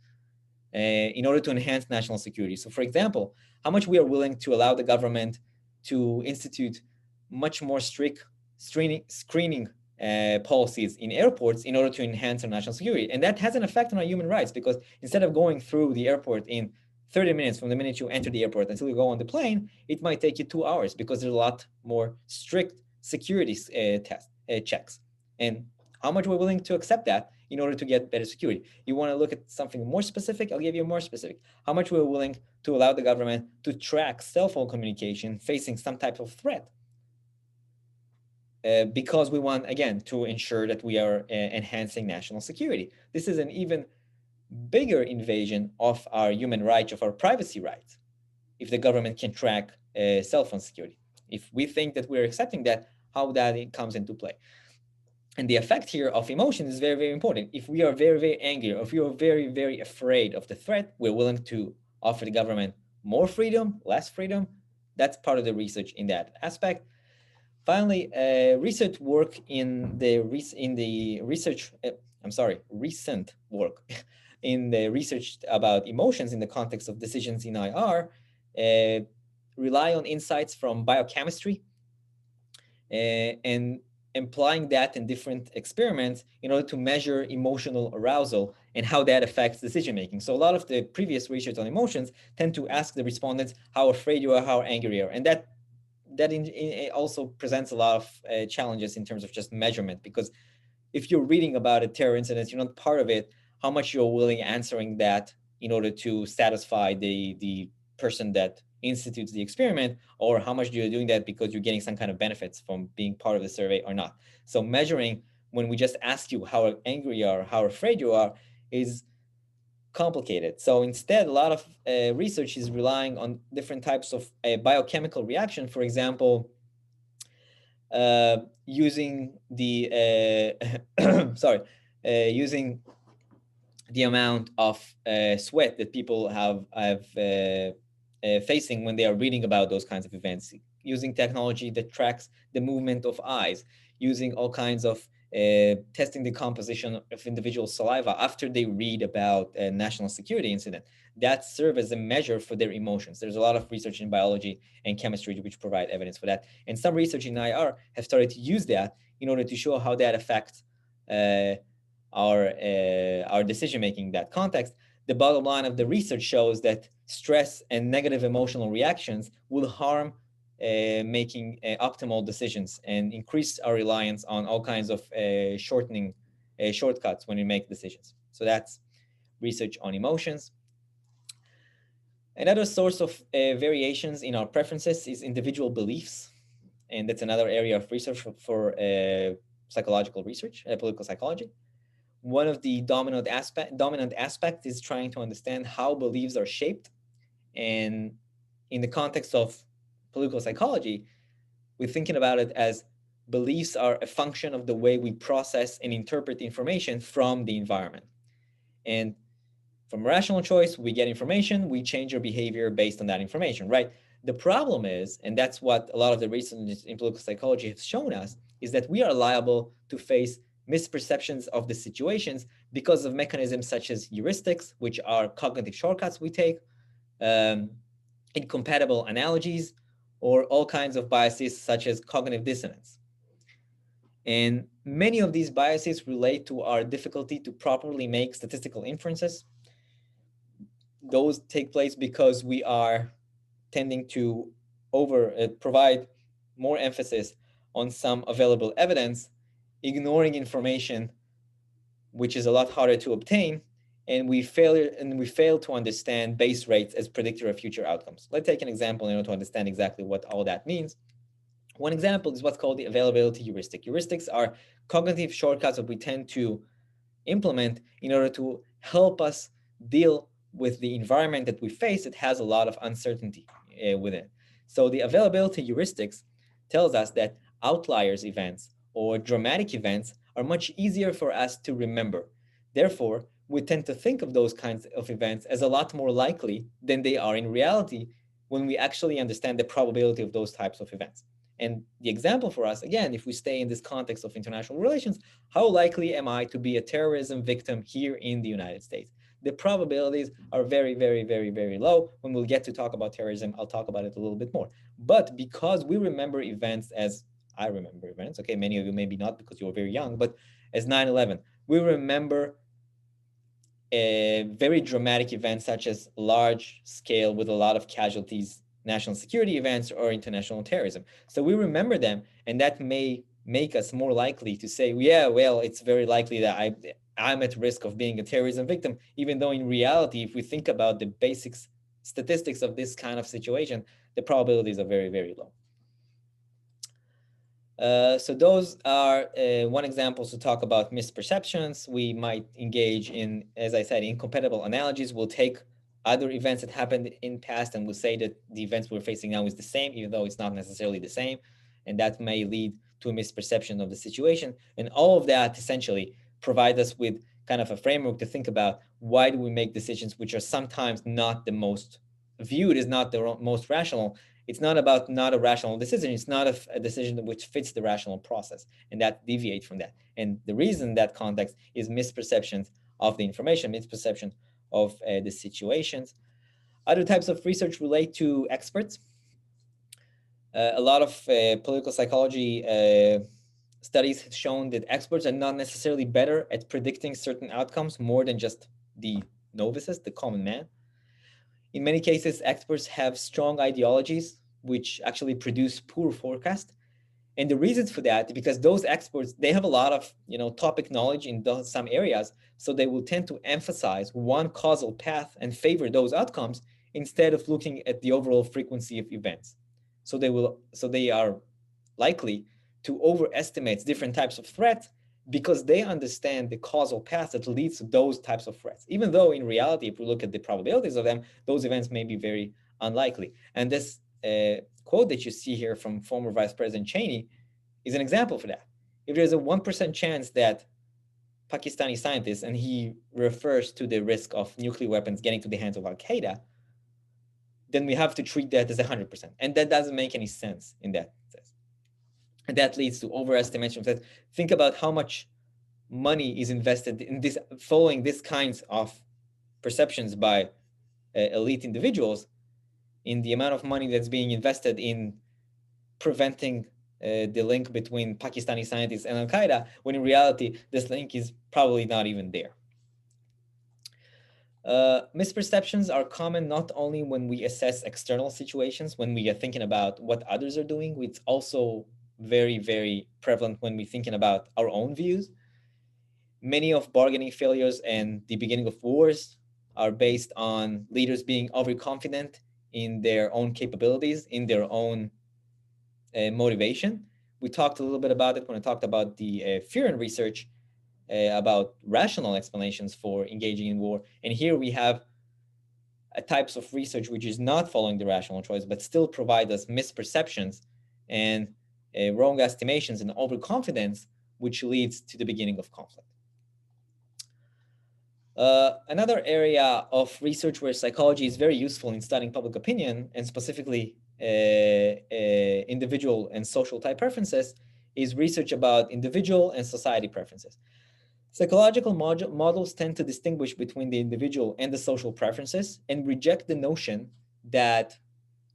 in order to enhance national security. So for example, how much we are willing to allow the government to institute much more strict screening policies in airports in order to enhance our national security. And that has an effect on our human rights, because instead of going through the airport in 30 minutes from the minute you enter the airport until you go on the plane, it might take you 2 hours because there's a lot more strict security checks. And how much we're willing to accept that in order to get better security. You want to look at something more specific? I'll give you more specific. How much we're willing to allow the government to track cell phone communication facing some type of threat. Because we want, again, to ensure that we are enhancing national security. This is an even bigger invasion of our human rights, of our privacy rights, if the government can track cell phone security. If we think that we're accepting that, how that comes into play. And the effect here of emotion is very, very important. If we are very, very angry, or if we are very, very afraid of the threat, we're willing to offer the government more freedom, less freedom. That's part of the research in that aspect. Finally, recent work in the recent work in the research about emotions in the context of decisions in IR rely on insights from biochemistry and applying that in different experiments in order to measure emotional arousal and how that affects decision making. So a lot of the previous research on emotions tend to ask the respondents how afraid you are, how angry you are, and that also presents a lot of challenges in terms of just measurement, because if you're reading about a terror incident, you're not part of it, how much you're willing answering that in order to satisfy the person that institutes the experiment, or how much you're doing that because you're getting some kind of benefits from being part of the survey or not. So measuring when we just ask you how angry you are, how afraid you are, is complicated. So instead, a lot of research is relying on different types of biochemical reaction. For example, using the using the amount of sweat that people have facing when they are reading about those kinds of events, using technology that tracks the movement of eyes, using all kinds of testing the composition of individual saliva after they read about a national security incident. That serve as a measure for their emotions. There's a lot of research in biology and chemistry which provide evidence for that. And some research in IR have started to use that in order to show how that affects our decision-making in that context. The bottom line of the research shows that stress and negative emotional reactions will harm making optimal decisions and increase our reliance on all kinds of shortcuts when we make decisions. So that's research on emotions. Another source of variations in our preferences is individual beliefs. And that's another area of research for psychological research, political psychology. One of the dominant aspect is trying to understand how beliefs are shaped. And in the context of political psychology, we're thinking about it as beliefs are a function of the way we process and interpret information from the environment. And from rational choice, we get information, we change our behavior based on that information, right? The problem is, and that's what a lot of the research in political psychology has shown us, is that we are liable to face misperceptions of the situations because of mechanisms such as heuristics, which are cognitive shortcuts we take, um, incompatible analogies, or all kinds of biases such as cognitive dissonance. And many of these biases relate to our difficulty to properly make statistical inferences. Those take place because we are tending to provide more emphasis on some available evidence, ignoring information which is a lot harder to obtain, and we fail to understand base rates as predictor of future outcomes. Let's take an example in order to understand exactly what all that means. One example is what's called the availability heuristic. Heuristics are cognitive shortcuts that we tend to implement in order to help us deal with the environment that we face that has a lot of uncertainty within. So the availability heuristics tells us that outliers events or dramatic events are much easier for us to remember. Therefore, we tend to think of those kinds of events as a lot more likely than they are in reality when we actually understand the probability of those types of events. And the example for us, again, if we stay in this context of international relations, how likely am I to be a terrorism victim here in the United States? The probabilities are very, very, very, very low. When we'll get to talk about terrorism, I'll talk about it a little bit more. But because we remember events as I remember events, okay, many of you maybe not because you were very young, but as 9/11, we remember a very dramatic events such as large scale with a lot of casualties national security events or international terrorism. So we remember them, and that may make us more likely to say, yeah, well, it's very likely that I'm at risk of being a terrorism victim, even though in reality, if we think about the basics statistics of this kind of situation, the probabilities are very, very low. So those are one example to talk about misperceptions. We might engage in, as I said, incompatible analogies. We'll take other events that happened in past and we'll say that the events we're facing now is the same, even though it's not necessarily the same. And that may lead to a misperception of the situation. And all of that essentially provide us with kind of a framework to think about why do we make decisions which are sometimes not the most viewed as not the most rational. It's not about not a rational decision. It's not a decision which fits the rational process, and that deviates from that. And the reason in that context is misperceptions of the information, misperception of the situations. Other types of research relate to experts. A lot of political psychology studies have shown that experts are not necessarily better at predicting certain outcomes more than just the novices, the common man. In many cases, experts have strong ideologies which actually produce poor forecast. And the reasons for that, because those experts, they have a lot of topic knowledge in some areas, so they will tend to emphasize one causal path and favor those outcomes instead of looking at the overall frequency of events. So they are likely to overestimate different types of threats because they understand the causal path that leads to those types of threats. Even though in reality, if we look at the probabilities of them, those events may be very unlikely. And this quote that you see here from former Vice President Cheney is an example for that. If there's a 1% chance that Pakistani scientists, and he refers to the risk of nuclear weapons getting to the hands of Al-Qaeda, then we have to treat that as 100%. And that doesn't make any sense in that sense. And that leads to overestimation. Think about how much money is invested in this, following these kinds of perceptions by elite individuals, in the amount of money that's being invested in preventing the link between Pakistani scientists and Al-Qaeda, when in reality, this link is probably not even there. Misperceptions are common not only when we assess external situations, when we are thinking about what others are doing, it's also very, very prevalent when we're thinking about our own views. Many of bargaining failures and the beginning of wars are based on leaders being overconfident in their own capabilities, in their own motivation. We talked a little bit about it when I talked about the fear and research about rational explanations for engaging in war. And here we have types of research which is not following the rational choice, but still provide us misperceptions and wrong estimations and overconfidence, which leads to the beginning of conflict. Another area of research where psychology is very useful in studying public opinion, and specifically individual and social type preferences is research about individual and society preferences. Psychological models tend to distinguish between the individual and the social preferences and reject the notion that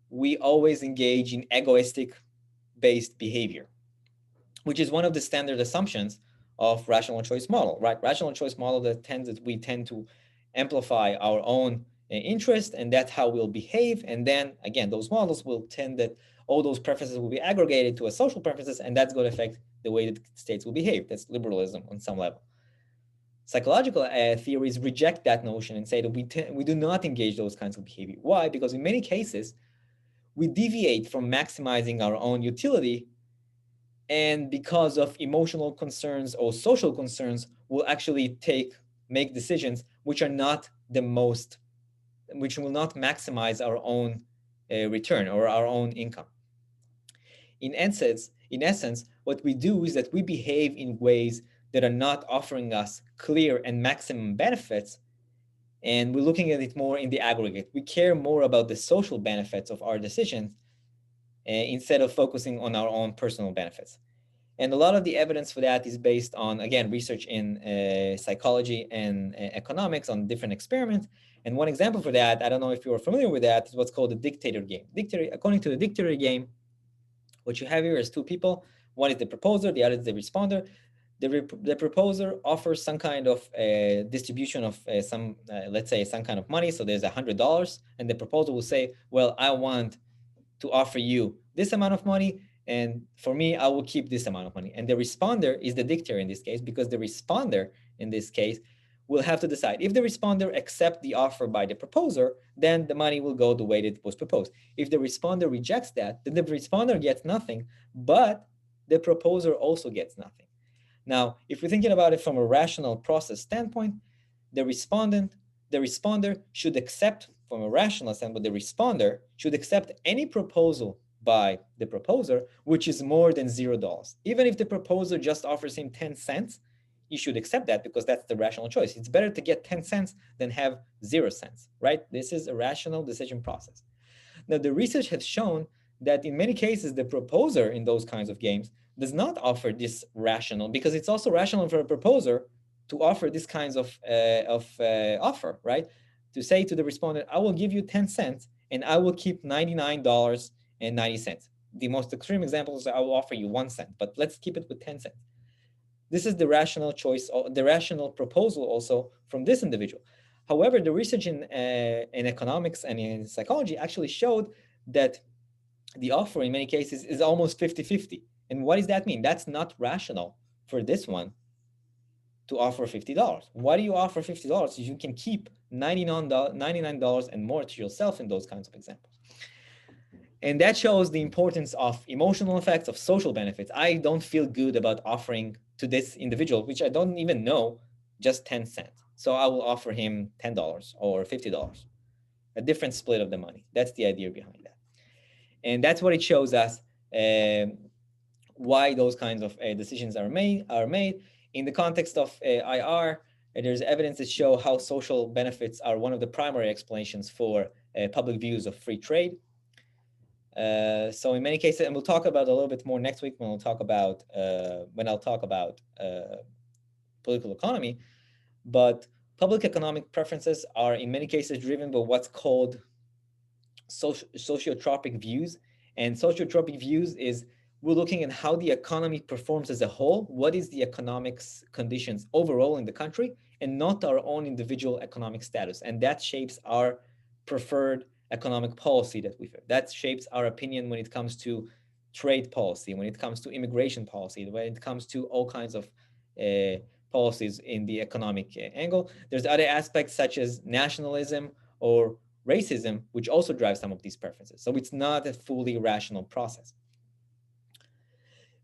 we always engage in egoistic based behavior, which is one of the standard assumptions of rational choice model, right? Rational choice model that we tend to amplify our own interest, and that's how we'll behave. And then again, those models will tend that all those preferences will be aggregated to a social preferences, and that's going to affect the way that states will behave. That's liberalism on some level. Psychological theories reject that notion and say that we do not engage those kinds of behavior. Why? Because in many cases, we deviate from maximizing our own utility, and because of emotional concerns or social concerns, we'll actually make decisions which are not which will not maximize our own return or our own income. In essence, what we do is that we behave in ways that are not offering us clear and maximum benefits, and we're looking at it more in the aggregate. We care more about the social benefits of our decisions instead of focusing on our own personal benefits. And a lot of the evidence for that is based on, again, research in psychology and economics on different experiments. And one example for that, I don't know if you're familiar with that, is what's called the dictator game. According to the dictator game, what you have here is two people. One is the proposer, the other is the responder. The proposer offers some kind of distribution of let's say some kind of money. So there's $100, and the proposer will say, well, I want to offer you this amount of money, and for me, I will keep this amount of money. And the responder is the dictator in this case, because the responder in this case will have to decide. If the responder accepts the offer by the proposer, then the money will go the way that it was proposed. If the responder rejects that, then the responder gets nothing, but the proposer also gets nothing. Now, if we're thinking about it from a rational process standpoint, the responder should accept, from a rational standpoint, the responder should accept any proposal by the proposer, which is more than $0. Even if the proposer just offers him 10 cents, he should accept that, because that's the rational choice. It's better to get 10 cents than have 0 cents, right? This is a rational decision process. Now, the research has shown that in many cases, the proposer in those kinds of games does not offer this rational, because it's also rational for a proposer to offer this kinds of offer, right? To say to the respondent, I will give you 10 cents and I will keep $99.90. The most extreme example is I will offer you 1 cent, but let's keep it with 10 cents. This is the rational choice, the rational proposal also from this individual. However, the research in economics and in psychology actually showed that the offer in many cases is almost 50-50. And what does that mean? That's not rational for this one to offer $50. Why do you offer $50 if you can keep $99 and more to yourself in those kinds of examples? And that shows the importance of emotional effects, of social benefits. I don't feel good about offering to this individual, which I don't even know, just 10 cents. So I will offer him $10 or $50, a different split of the money. That's the idea behind that. And that's what it shows us, why those kinds of decisions are made. In the context of IR, there's evidence that show how social benefits are one of the primary explanations for public views of free trade. So in many cases, and we'll talk about a little bit more next week when I'll talk about political economy, but public economic preferences are in many cases driven by what's called sociotropic views. And sociotropic views is we're looking at how the economy performs as a whole, what is the economics conditions overall in the country, and not our own individual economic status. And that shapes our preferred economic policy that shapes our opinion when it comes to trade policy, when it comes to immigration policy, when it comes to all kinds of policies in the economic angle. There's other aspects such as nationalism or racism, which also drives some of these preferences. So it's not a fully rational process.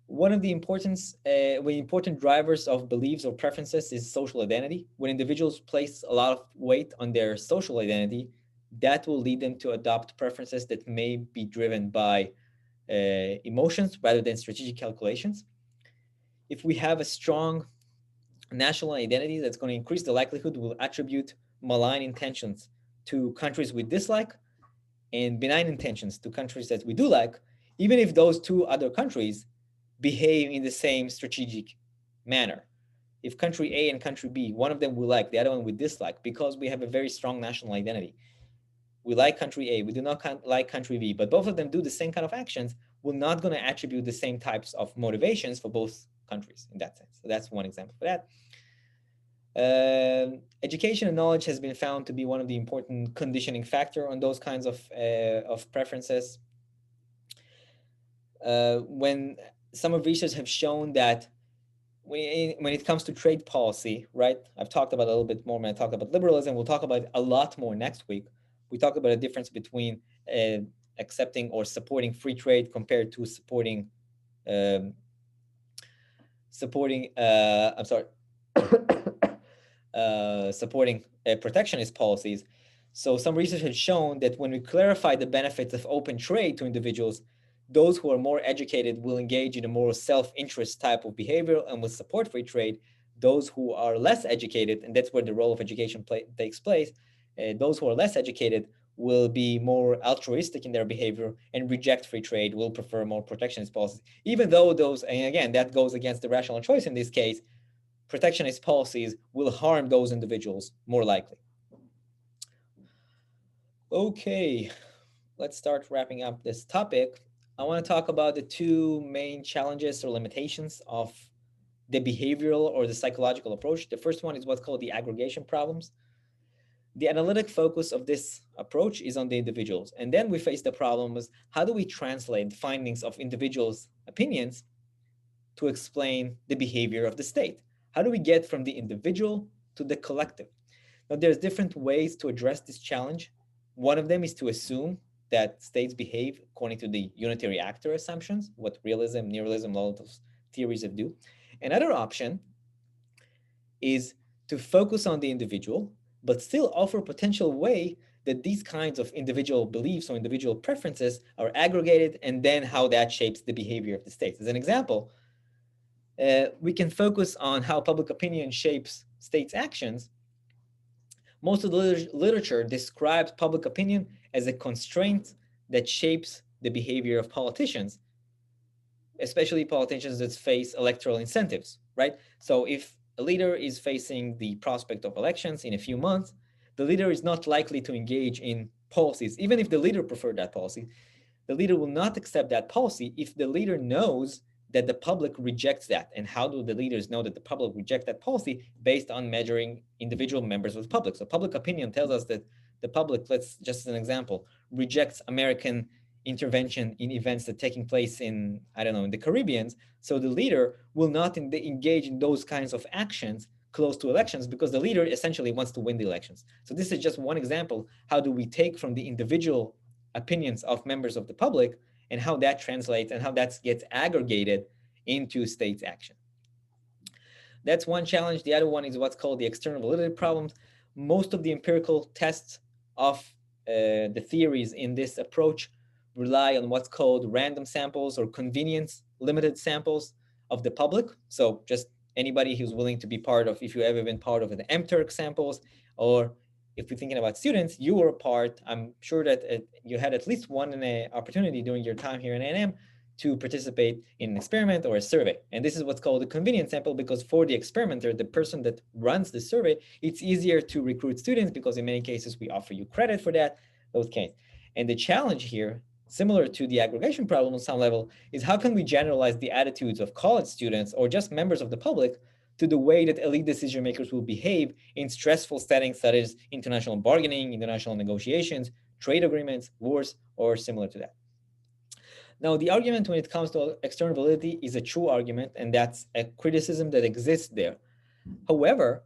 One of the important drivers of beliefs or preferences is social identity. When individuals place a lot of weight on their social identity, that will lead them to adopt preferences that may be driven by emotions rather than strategic calculations. If we have a strong national identity, that's going to increase the likelihood we'll attribute malign intentions to countries we dislike. and benign intentions to countries that we do like, even if those two other countries behave in the same strategic manner. If country A and country B, one of them we like, the other one we dislike, because we have a very strong national identity. We like country A, we do not like country B, but both of them do the same kind of actions, we're not going to attribute the same types of motivations for both countries in that sense. So that's one example for that. Education and knowledge has been found to be one of the important conditioning factor on those kinds of preferences. When some of research have shown that when it comes to trade policy, right? I've talked about a little bit more when I talked about liberalism. We'll talk about a lot more next week. We talk about a difference between accepting or supporting free trade compared to supporting protectionist policies. So some research has shown that when we clarify the benefits of open trade to individuals, those who are more educated will engage in a more self-interest type of behavior and will support free trade. Those who are less educated, and that's where the role of education takes place, those who are less educated will be more altruistic in their behavior and reject free trade, will prefer more protectionist policies, even though those, and again, that goes against the rational choice in this case, protectionist policies will harm those individuals more likely. Okay, let's start wrapping up this topic. I want to talk about the two main challenges or limitations of the behavioral or the psychological approach. The first one is what's called the aggregation problems. The analytic focus of this approach is on the individuals. And then we face the problem is how do we translate the findings of individuals' opinions to explain the behavior of the state? How do we get from the individual to the collective? Now, there's different ways to address this challenge. One of them is to assume that states behave according to the unitary actor assumptions, what realism, neorealism, all of those theories have do. Another option is to focus on the individual, but still offer potential way that these kinds of individual beliefs or individual preferences are aggregated, and then how that shapes the behavior of the states. As an example, we can focus on how public opinion shapes states' actions. Most of the literature describes public opinion as a constraint that shapes the behavior of politicians, especially politicians that face electoral incentives, right? So if a leader is facing the prospect of elections in a few months, the leader is not likely to engage in policies, even if the leader preferred that policy. The leader will not accept that policy if the leader knows that the public rejects that. And how do the leaders know that the public reject that policy? Based on measuring individual members of the public. So public opinion tells us that the public, let's just as an example, rejects American intervention in events that are taking place in, I don't know, in the Caribbean. So the leader will not engage in those kinds of actions close to elections because the leader essentially wants to win the elections. So this is just one example. How do we take from the individual opinions of members of the public and how that translates and how that gets aggregated into states' action? That's one challenge. The other one is what's called the external validity problems. Most of the empirical tests of the theories in this approach rely on what's called random samples or convenience limited samples of the public. So just anybody who's willing to be part of, if you've ever been part of the MTurk samples, or if we're thinking about students, you were a part, I'm sure that you had at least one opportunity during your time here in A&M to participate in an experiment or a survey. And this is what's called a convenience sample, because for the experimenter, the person that runs the survey, it's easier to recruit students because in many cases we offer you credit for that, those kinds. And the challenge here, similar to the aggregation problem on some level, is how can we generalize the attitudes of college students or just members of the public to the way that elite decision makers will behave in stressful settings such as international bargaining, international negotiations, trade agreements, wars, or similar to that. Now, the argument when it comes to external validity is a true argument, and that's a criticism that exists there. However,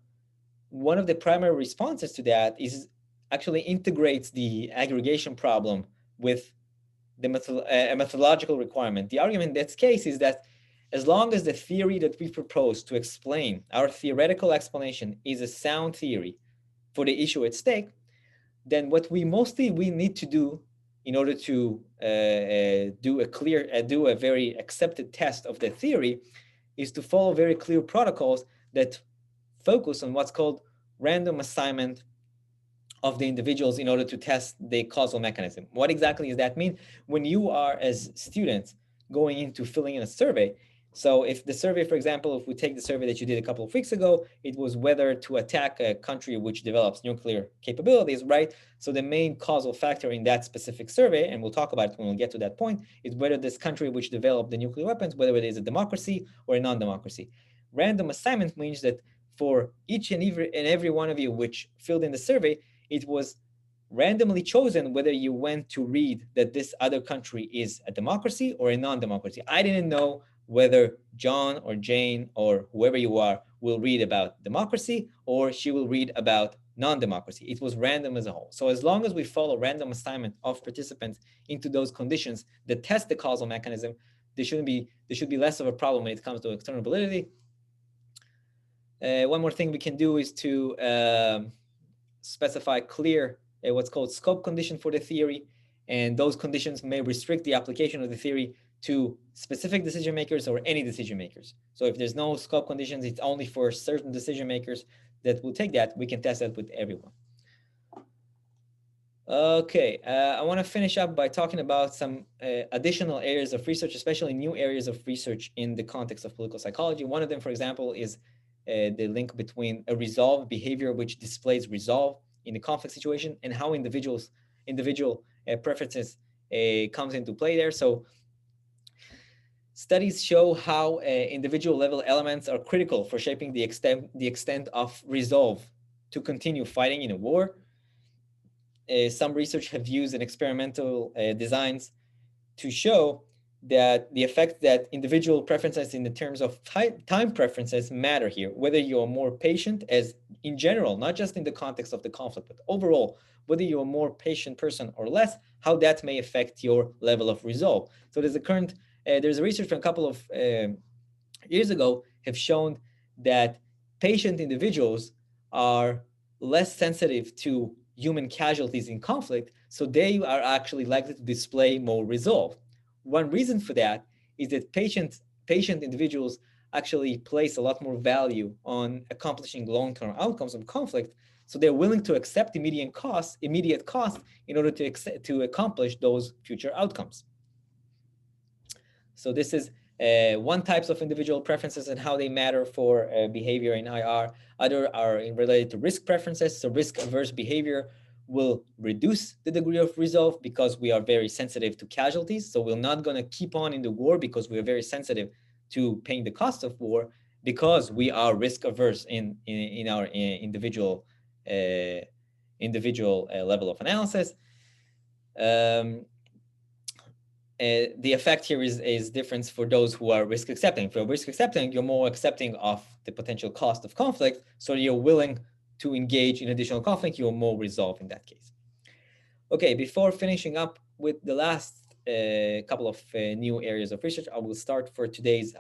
one of the primary responses to that is actually integrates the aggregation problem with the methodological requirement. The argument in this case is that as long as the theory that we propose to explain, our theoretical explanation, is a sound theory for the issue at stake, then what we need to do in order to do a very accepted test of the theory is to follow very clear protocols that focus on what's called random assignment of the individuals in order to test the causal mechanism. What exactly does that mean? When you are, as students, going into filling in a survey, so if the survey, for example, if we take the survey that you did a couple of weeks ago, it was whether to attack a country which develops nuclear capabilities, right? So the main causal factor in that specific survey, and we'll talk about it when we get to that point, is whether this country which developed the nuclear weapons, whether it is a democracy or a non-democracy. Random assignment means that for each and every one of you which filled in the survey, it was randomly chosen whether you went to read that this other country is a democracy or a non-democracy. I didn't know whether John or Jane or whoever you are will read about democracy or she will read about non-democracy. It was random as a whole. So as long as we follow random assignment of participants into those conditions that test the causal mechanism, there should be less of a problem when it comes to external validity. One more thing we can do is to specify clear what's called scope condition for the theory, and those conditions may restrict the application of the theory to specific decision makers or any decision makers. So if there's no scope conditions, it's only for certain decision makers that will take that. We can test that with everyone. Okay, I want to finish up by talking about some additional areas of research, especially new areas of research in the context of political psychology. One of them, for example, is the link between a resolve behavior which displays resolve in a conflict situation and how individual preferences comes into play there. So studies show how individual level elements are critical for shaping the extent of resolve to continue fighting in a war. Some research have used an experimental designs to show that the effect that individual preferences in the terms of time preferences matter here, whether you're more patient as in general, not just in the context of the conflict, but overall, whether you're a more patient person or less, how that may affect your level of resolve. So there's a research from a couple of years ago have shown that patient individuals are less sensitive to human casualties in conflict, so they are actually likely to display more resolve. One reason for that is that patient individuals actually place a lot more value on accomplishing long-term outcomes of conflict, so they're willing to accept immediate cost in order to accomplish those future outcomes. So this is one types of individual preferences and how they matter for behavior in IR. Other are related to risk preferences. So risk-averse behavior will reduce the degree of resolve because we are very sensitive to casualties. So we're not going to keep on in the war because we are very sensitive to paying the cost of war, because we are risk-averse in our individual level of analysis. The effect here is different for those who are risk accepting. For risk accepting, you're more accepting of the potential cost of conflict, so you're willing to engage in additional conflict, you're more resolved in that case. Okay, before finishing up with the last couple of new areas of research, I will stop for today's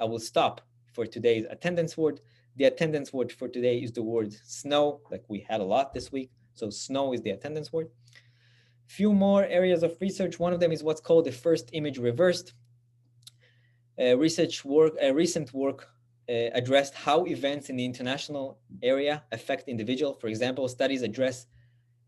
attendance word. The attendance word for today is the word snow, like we had a lot this week. So snow is the attendance word. Few more areas of research. One of them is what's called the first image reversed. Recent work addressed how events in the international area affect individual. For example, studies address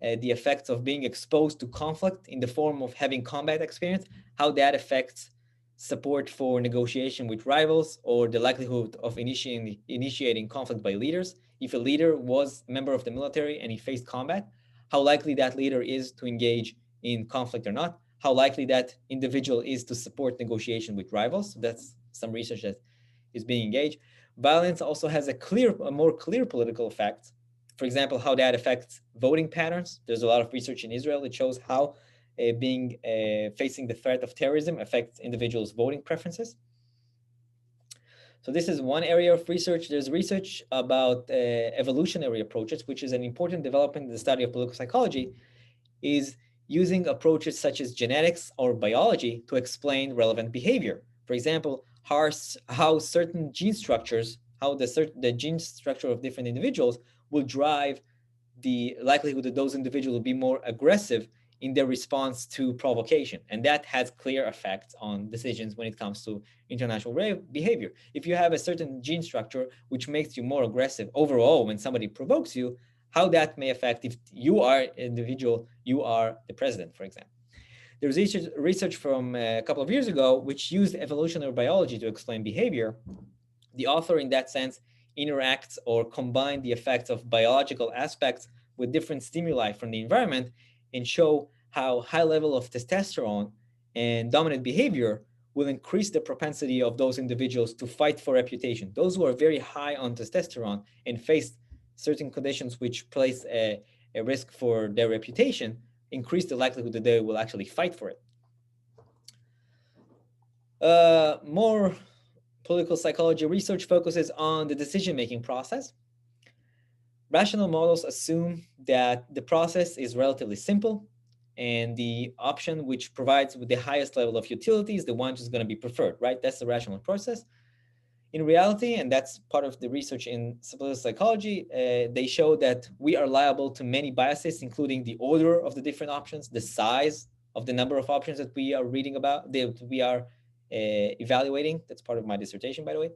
the effects of being exposed to conflict in the form of having combat experience, how that affects support for negotiation with rivals, or the likelihood of initiating conflict by leaders. If a leader was a member of the military and he faced combat, how likely that leader is to engage in conflict or not, how likely that individual is to support negotiation with rivals. So that's some research that is being engaged. Violence also has a more clear political effect. For example, how that affects voting patterns. There's a lot of research in Israel that shows how facing the threat of terrorism affects individuals' voting preferences. So this is one area of research. There's research about evolutionary approaches, which is an important development in the study of political psychology, is using approaches such as genetics or biology to explain relevant behavior. For example, how certain gene structures, how the gene structure of different individuals will drive the likelihood that those individuals will be more aggressive in their response to provocation. And that has clear effects on decisions when it comes to international behavior. If you have a certain gene structure which makes you more aggressive overall when somebody provokes you, how that may affect if you are an individual, you are the president, for example. There's research from a couple of years ago which used evolutionary biology to explain behavior. The author, in that sense, interacts or combine the effects of biological aspects with different stimuli from the environment and show how high level of testosterone and dominant behavior will increase the propensity of those individuals to fight for reputation. Those who are very high on testosterone and face certain conditions which place a risk for their reputation increase the likelihood that they will actually fight for it. More political psychology research focuses on the decision-making process. Rational models assume that the process is relatively simple and the option which provides with the highest level of utility is the one which is going to be preferred, right? That's the rational process. In reality, and that's part of the research in political psychology, they show that we are liable to many biases, including the order of the different options, the size of the number of options that we are reading about, that we are evaluating. That's part of my dissertation, by the way,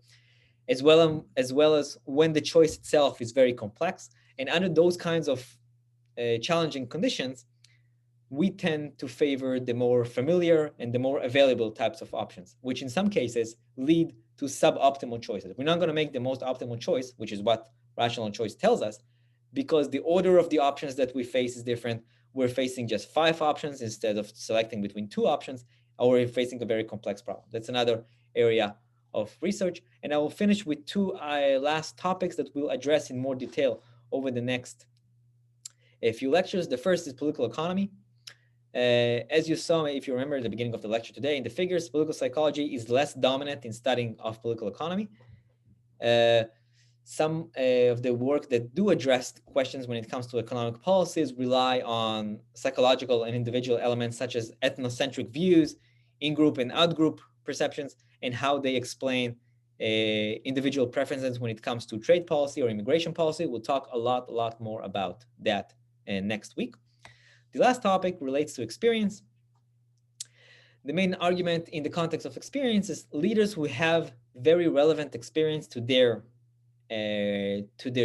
as well as when the choice itself is very complex. And under those kinds of challenging conditions, we tend to favor the more familiar and the more available types of options, which in some cases lead to suboptimal choices. We're not going to make the most optimal choice, which is what rational choice tells us, because the order of the options that we face is different. We're facing just 5 options instead of selecting between 2 options, or we're facing a very complex problem. That's another area of research. And I will finish with 2 last topics that we'll address in more detail over the next few lectures. The first is political economy. As you saw, if you remember at the beginning of the lecture today, in the figures, political psychology is less dominant in studying of political economy. Some of the work that do address questions when it comes to economic policies rely on psychological and individual elements such as ethnocentric views, in-group and out-group perceptions, and how they explain individual preferences when it comes to trade policy or immigration policy. We'll talk a lot more about that next week. The last topic relates to experience. The main argument in the context of experience is leaders who have very relevant experience to their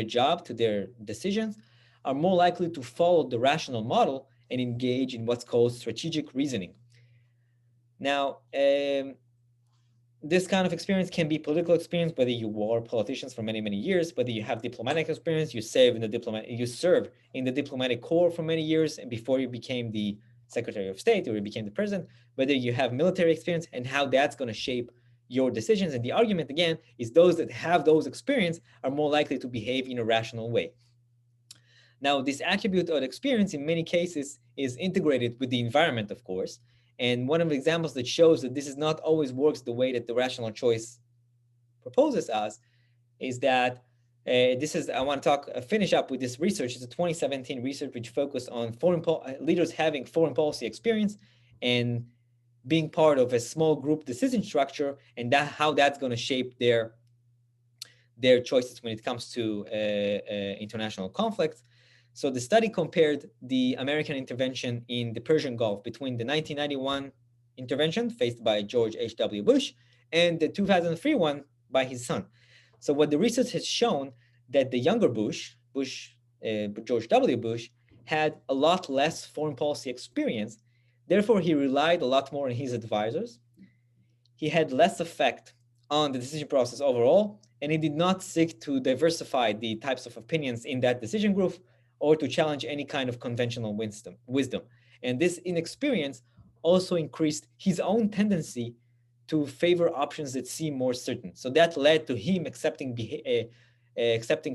job, to their decisions, are more likely to follow the rational model and engage in what's called strategic reasoning. Now, this kind of experience can be political experience, whether you were politicians for many years, whether you have diplomatic experience, you serve in the diplomatic corps for many years and before you became the Secretary of State or you became the president, whether you have military experience and how that's going to shape your decisions. And the argument again is those that have those experience are more likely to behave in a rational way. Now, this attribute of experience in many cases is integrated with the environment, of course. And one of the examples that shows that this is not always works the way that the rational choice proposes us is that I want to finish up with this research. It's a 2017 research which focused on leaders having foreign policy experience and being part of a small group decision structure, and how that's going to shape their choices when it comes to international conflicts. So the study compared the American intervention in the Persian Gulf between the 1991 intervention faced by George H.W. Bush and the 2003 one by his son. So what the research has shown that the younger George W. Bush, had a lot less foreign policy experience. Therefore, he relied a lot more on his advisors. He had less effect on the decision process overall, and he did not seek to diversify the types of opinions in that decision group or to challenge any kind of conventional wisdom. And this inexperience also increased his own tendency to favor options that seem more certain. So that led to him accepting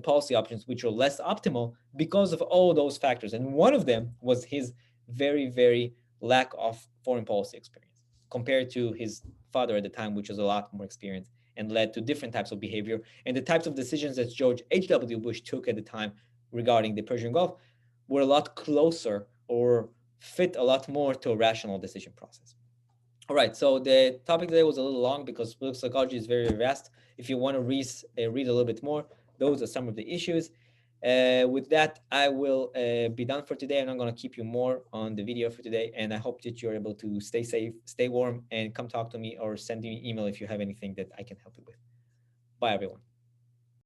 policy options which are less optimal because of all those factors. And one of them was his very lack of foreign policy experience compared to his father at the time, which was a lot more experienced and led to different types of behavior. And the types of decisions that George H.W. Bush took at the time regarding the Persian Gulf were a lot closer or fit a lot more to a rational decision process. All right, so the topic today was a little long because political psychology is very vast. If you want to read a little bit more, those are some of the issues. With that, I will be done for today. I'm not going to keep you more on the video for today. And I hope that you're able to stay safe, stay warm, and come talk to me or send me an email if you have anything that I can help you with. Bye, everyone.